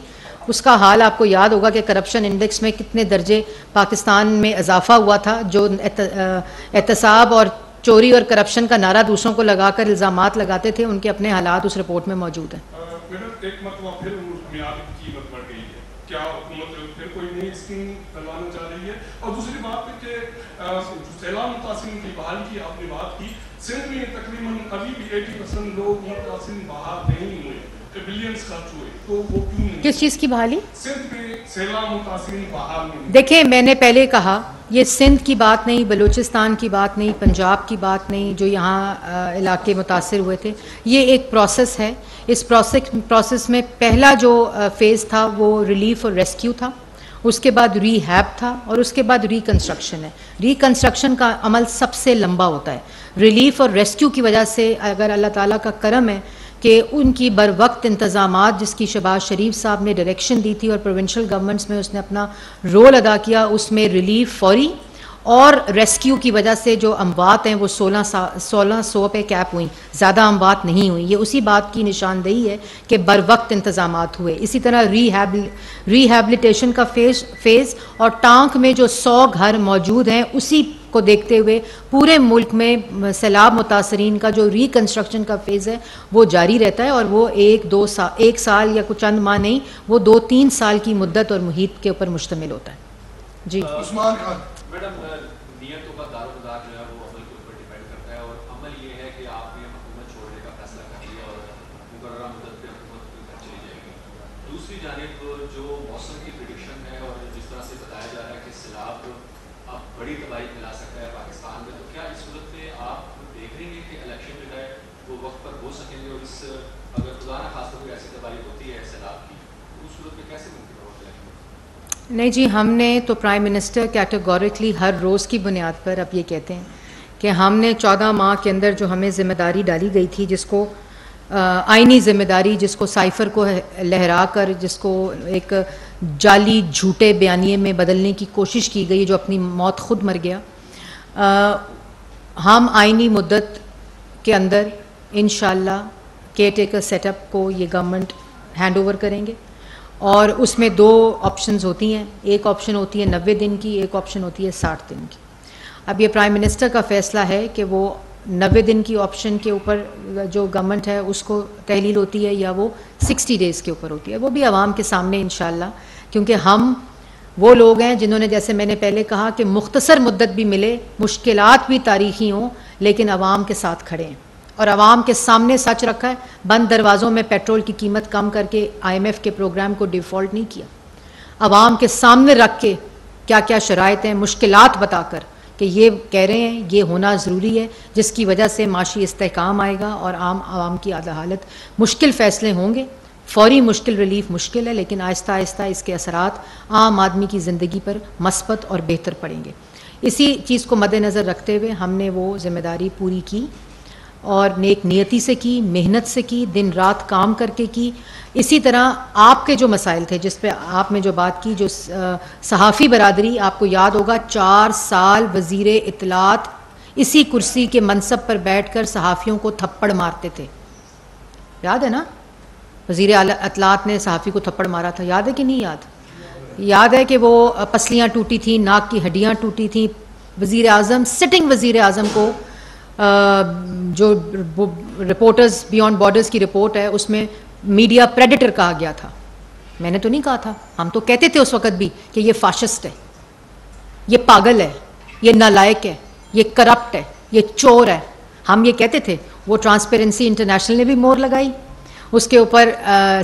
उसका हाल आपको याद होगा कि करप्शन इंडेक्स में कितने दर्जे पाकिस्तान में इजाफा हुआ था। जो एहतसाब और चोरी और करप्शन का नारा दूसरों को लगाकर इल्ज़ामात लगाते थे, उनके अपने हालात उस रिपोर्ट में मौजूद हैं। एक मतलब फिर बुनियाद की कीमत बढ़ गई है, क्या हुकूमत फिर कोई नई स्कीम करवाना चाह रही है? और दूसरी बात है कि सैलाब मुतासिरीन की बहाली की आपने बात की, सिंध में तकरीबन अभी भी 80% लोग मुतासिरीन बहाल नहीं हुए, बिलियंस खर्च हुए, तो वो क्यों नहीं? किस चीज़ की बहाली? सिंध में सैलाब मुतासिरीन बहाल नहीं। देखिए, मैंने पहले कहा ये सिंध की बात नहीं, बलूचिस्तान की बात नहीं, पंजाब की बात नहीं, जो यहाँ इलाके मुतासिर हुए थे, ये एक प्रोसेस है। इस प्रोसेस में पहला जो फेज़ था वो रिलीफ और रेस्क्यू था, उसके बाद रीहैब था, और उसके बाद रिकन्स्ट्रक्शन है। रिकन्स्ट्रक्शन का अमल सबसे लंबा होता है। रिलीफ और रेस्क्यू की वजह से अगर अल्लाह ताला का करम है कि उनकी बर वक्त इंतज़ामात, जिसकी शहबाज शरीफ साहब ने डायरेक्शन दी थी और प्रोविंशियल गवर्नमेंट्स में उसने अपना रोल अदा किया, उसमें रिलीफ फौरी, और रेस्क्यू की वजह से जो अमवात हैं वो 1600 पे कैप हुई, ज़्यादा अमवात नहीं हुई। ये उसी बात की निशानदेही है कि बर वक्त इंतज़ामात हुए। इसी तरह रिहैबिलिटेशन का फेज़ और टांक में जो 100 घर मौजूद हैं, उसी को देखते हुए पूरे मुल्क में सैलाब मुतासरीन का जो रिकन्स्ट्रक्शन का फेज़ है वो जारी रहता है, और वो एक साल या कुछ चंद माह नहीं, वो 2-3 साल की मुद्दत और मुहित के ऊपर मुश्तमिल होता है। जी उस्मान खान। मैडम, नियतों का दारोमदार जो है वो अमल के ऊपर डिपेंड करता है, और अमल ये है कि आपने हुकूमत छोड़ने का फैसला कर लिया और मुकर्रर मुद्दत पे हुकूमत घर चली जाएगी। दूसरी जानिब जो मौसम की प्रेडिक्शन है और जिस तरह से बताया जा रहा है कि सैलाब अब बड़ी तबाही फैला सकता है पाकिस्तान में, तो क्या इस सूरत में आप देख रहे हैं कि इलेक्शन जो है वो वक्त पर हो सकेंगे, और इस अगर खुदा न खास्ता कोई ऐसी तबाही होती है सैलाब की, तो उस सूरत में कैसे मुमकिन होगा इलेक्शन? नहीं जी, हमने तो प्राइम मिनिस्टर कैटेगोरिकली हर रोज़ की बुनियाद पर अब ये कहते हैं कि हमने 14 माह के अंदर जो हमें ज़िम्मेदारी डाली गई थी, जिसको आइनी ज़िम्मेदारी, जिसको साइफ़र को लहरा कर, जिसको एक जाली झूठे बयानिए में बदलने की कोशिश की गई, जो अपनी मौत खुद मर गया, हम आइनी मुद्दत के अंदर इंशाअल्लाह केयर टेकर सेटअप को ये गवर्नमेंट हैंड ओवर करेंगे। और उसमें 2 ऑप्शंस होती हैं, एक ऑप्शन होती है 90 दिन की, एक ऑप्शन होती है 60 दिन की। अब ये प्राइम मिनिस्टर का फ़ैसला है कि वो 90 दिन की ऑप्शन के ऊपर जो गवर्नमेंट है उसको तहलील होती है या वो 60 डेज़ के ऊपर होती है। वो भी आवाम के सामने इंशाअल्लाह, क्योंकि हम वो लोग हैं जिन्होंने, जैसे मैंने पहले कहा कि मुख्तसर मुद्दत भी मिले, मुश्किलात भी तारीखी हों, लेकिन आवाम के साथ खड़े हैं और आवाम के सामने सच रखा है। बंद दरवाज़ों में पेट्रोल की कीमत कम करके IMF के प्रोग्राम को डिफ़ॉल्ट नहीं किया, आवाम के सामने रख के क्या क्या शराइत हैं, मुश्किलात बताकर कि ये कह रहे हैं ये होना ज़रूरी है, जिसकी वजह से माशी इस्तेहकाम आएगा और आवाम की हालत, मुश्किल फ़ैसले होंगे। फौरी मुश्किल रिलीफ मुश्किल है, लेकिन आहिस्ता आहिस्ता इसके असरात आम आदमी की ज़िंदगी पर मस्बत और बेहतर पड़ेंगे। इसी चीज़ को मद्देनज़र रखते हुए हमने वो ज़िम्मेदारी पूरी की और नेक नियति से की, मेहनत से की, दिन रात काम करके की। इसी तरह आपके जो मसाइल थे, जिस पे आपने जो बात की, जो सहाफ़ी बरादरी, आपको याद होगा 4 साल वज़ीर इत्तलात इसी कुर्सी के मनसब पर बैठकर सहाफ़ियों को थप्पड़ मारते थे, याद है ना? वज़ीर इत्तलात ने सहाफ़ी को थप्पड़ मारा था, याद है कि नहीं याद? याद है कि वो पसलियाँ टूटी थी, नाक की हड्डियाँ टूटी थी। वज़ीर आज़म, सिटिंग वज़ीर आज़म को जो रिपोर्टर्स बियॉन्ड बॉर्डर्स की रिपोर्ट है उसमें मीडिया प्रेडेटर कहा गया था। मैंने तो नहीं कहा था, हम तो कहते थे उस वक़्त भी कि ये फाशिस्ट है, ये पागल है, ये नालायक है, ये करप्ट है, ये चोर है, हम ये कहते थे। वो ट्रांसपेरेंसी इंटरनेशनल ने भी मोहर लगाई, उसके ऊपर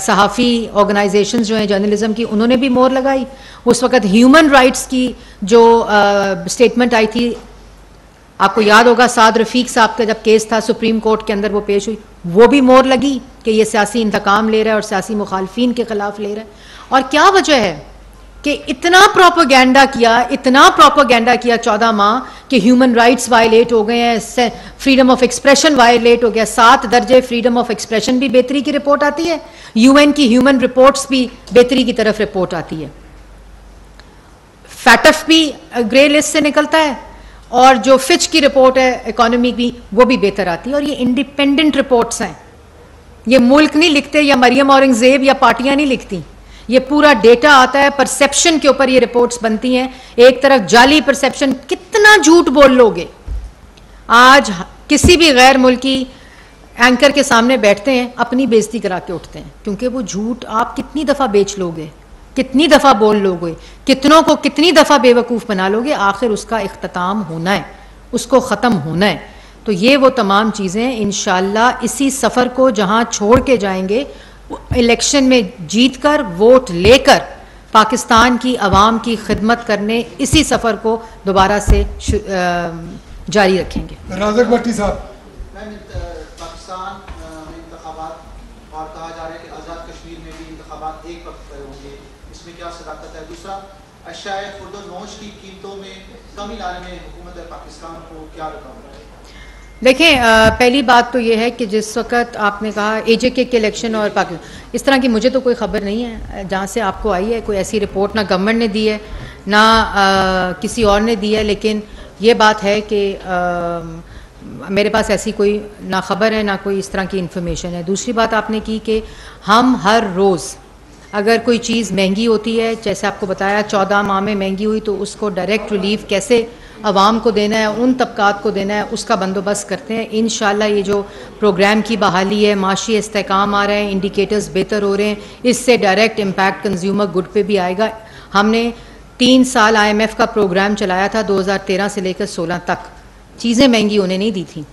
सहाफ़ी ऑर्गेनाइजेशंस जो हैं जर्नलिज्म की, उन्होंने भी मोहर लगाई। उस वक़्त ह्यूमन राइट्स की जो स्टेटमेंट आई थी, आपको याद होगा साद रफ़ीक साहब का जब केस था सुप्रीम कोर्ट के अंदर, वो पेश हुई, वो भी मोहर लगी कि ये सियासी इंतकाम ले रहा है और सियासी मुखालफिन के ख़िलाफ़ ले रहा है। और क्या वजह है कि इतना प्रोपेगेंडा किया 14 माह कि ह्यूमन राइट्स वायलेट हो गए हैं, फ्रीडम ऑफ एक्सप्रेशन वायलेट हो गया। 7 दर्जे फ्रीडम ऑफ एक्सप्रेशन भी बेहतरी की रिपोर्ट आती है, UN की ह्यूमन रिपोर्ट्स भी बेहतरी की तरफ रिपोर्ट आती है, फैटफ भी ग्रे लिस्ट से निकलता है, और जो फिच की रिपोर्ट है इकोनॉमी की, वो भी बेहतर आती है। और ये इंडिपेंडेंट रिपोर्ट्स हैं, ये मुल्क नहीं लिखते या मरियम औरंगजेब या पार्टियां नहीं लिखती, ये पूरा डेटा आता है, परसेप्शन के ऊपर ये रिपोर्ट्स बनती हैं। एक तरफ जाली परसेप्शन, कितना झूठ बोल लोगे। आज किसी भी गैर मुल्की एंकर के सामने बैठते हैं, अपनी बेइज्जती करा के उठते हैं, क्योंकि वो झूठ आप कितनी दफ़ा बेच लोगे, कितनी दफ़ा बोल लोगे, कितनों को कितनी दफ़ा बेवकूफ़ बना लोगे, आखिर उसका इख्तिताम होना है, उसको ख़त्म होना है। तो ये वो तमाम चीज़ें इंशाअल्लाह इसी सफ़र को जहाँ छोड़ के जाएंगे, इलेक्शन में जीत कर, वोट लेकर पाकिस्तान की आवाम की खिदमत करने, इसी सफ़र को दोबारा से जारी रखेंगे। राज़क भट्टी साहब, पाकिस्तान में इंतखाबात और कहा जा रहा है कि आज़ाद कश्मीर में भी इंतखाबात एक वक्त पर होंगे, इसमें क्या सदाकत है? दूसरा, अशाए खुर्द नोश की कीमतों में कमी लाने में हुकूमत पाकिस्तान को क्या रुकावट है? देखें, पहली बात तो ये है कि जिस वक्त आपने कहा AJK के इलेक्शन और पाकिस्तान, इस तरह की मुझे तो कोई ख़बर नहीं है जहाँ से आपको आई है, कोई ऐसी रिपोर्ट ना गवर्नमेंट ने दी है ना किसी और ने दी है। लेकिन ये बात है कि मेरे पास ऐसी कोई ना ख़बर है ना कोई इस तरह की इन्फॉर्मेशन है। दूसरी बात आपने की कि हम हर रोज़ अगर कोई चीज़ महंगी होती है, जैसे आपको बताया 14 माह में महंगी हुई, तो उसको डायरेक्ट रिलीफ कैसे आवाम को देना है, उन तबकात को देना है, उसका बंदोबस्त करते हैं। इंशाअल्लाह ये जो प्रोग्राम की बहाली है, माशी इस्तेहकाम आ रहे हैं, इंडिकेटर्स बेहतर हो रहे हैं, इससे डायरेक्ट इम्पैक्ट कंज्यूमर गुड पे भी आएगा। हमने 3 साल IMF का प्रोग्राम चलाया था 2013 से लेकर 16 तक, चीज़ें महंगी होने नहीं दी थी।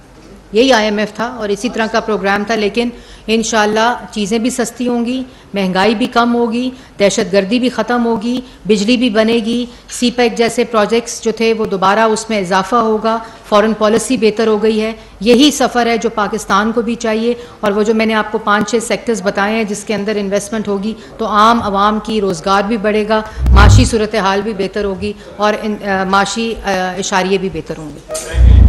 यही IMF था और इसी तरह का प्रोग्राम था, लेकिन इंशाल्लाह चीज़ें भी सस्ती होंगी, महंगाई भी कम होगी, दहशतगर्दी भी ख़त्म होगी, बिजली भी बनेगी, CPEC जैसे प्रोजेक्ट्स जो थे वो दोबारा उसमें इजाफा होगा, फॉरेन पॉलिसी बेहतर हो गई है। यही सफ़र है जो पाकिस्तान को भी चाहिए, और वो जो मैंने आपको 5-6 सेक्टर्स बताए हैं जिसके अंदर इन्वेस्टमेंट होगी तो आम आवाम की रोज़गार भी बढ़ेगा, माशी सूरत हाल भी बेहतर होगी और माशी इशारिये भी बेहतर होंगे।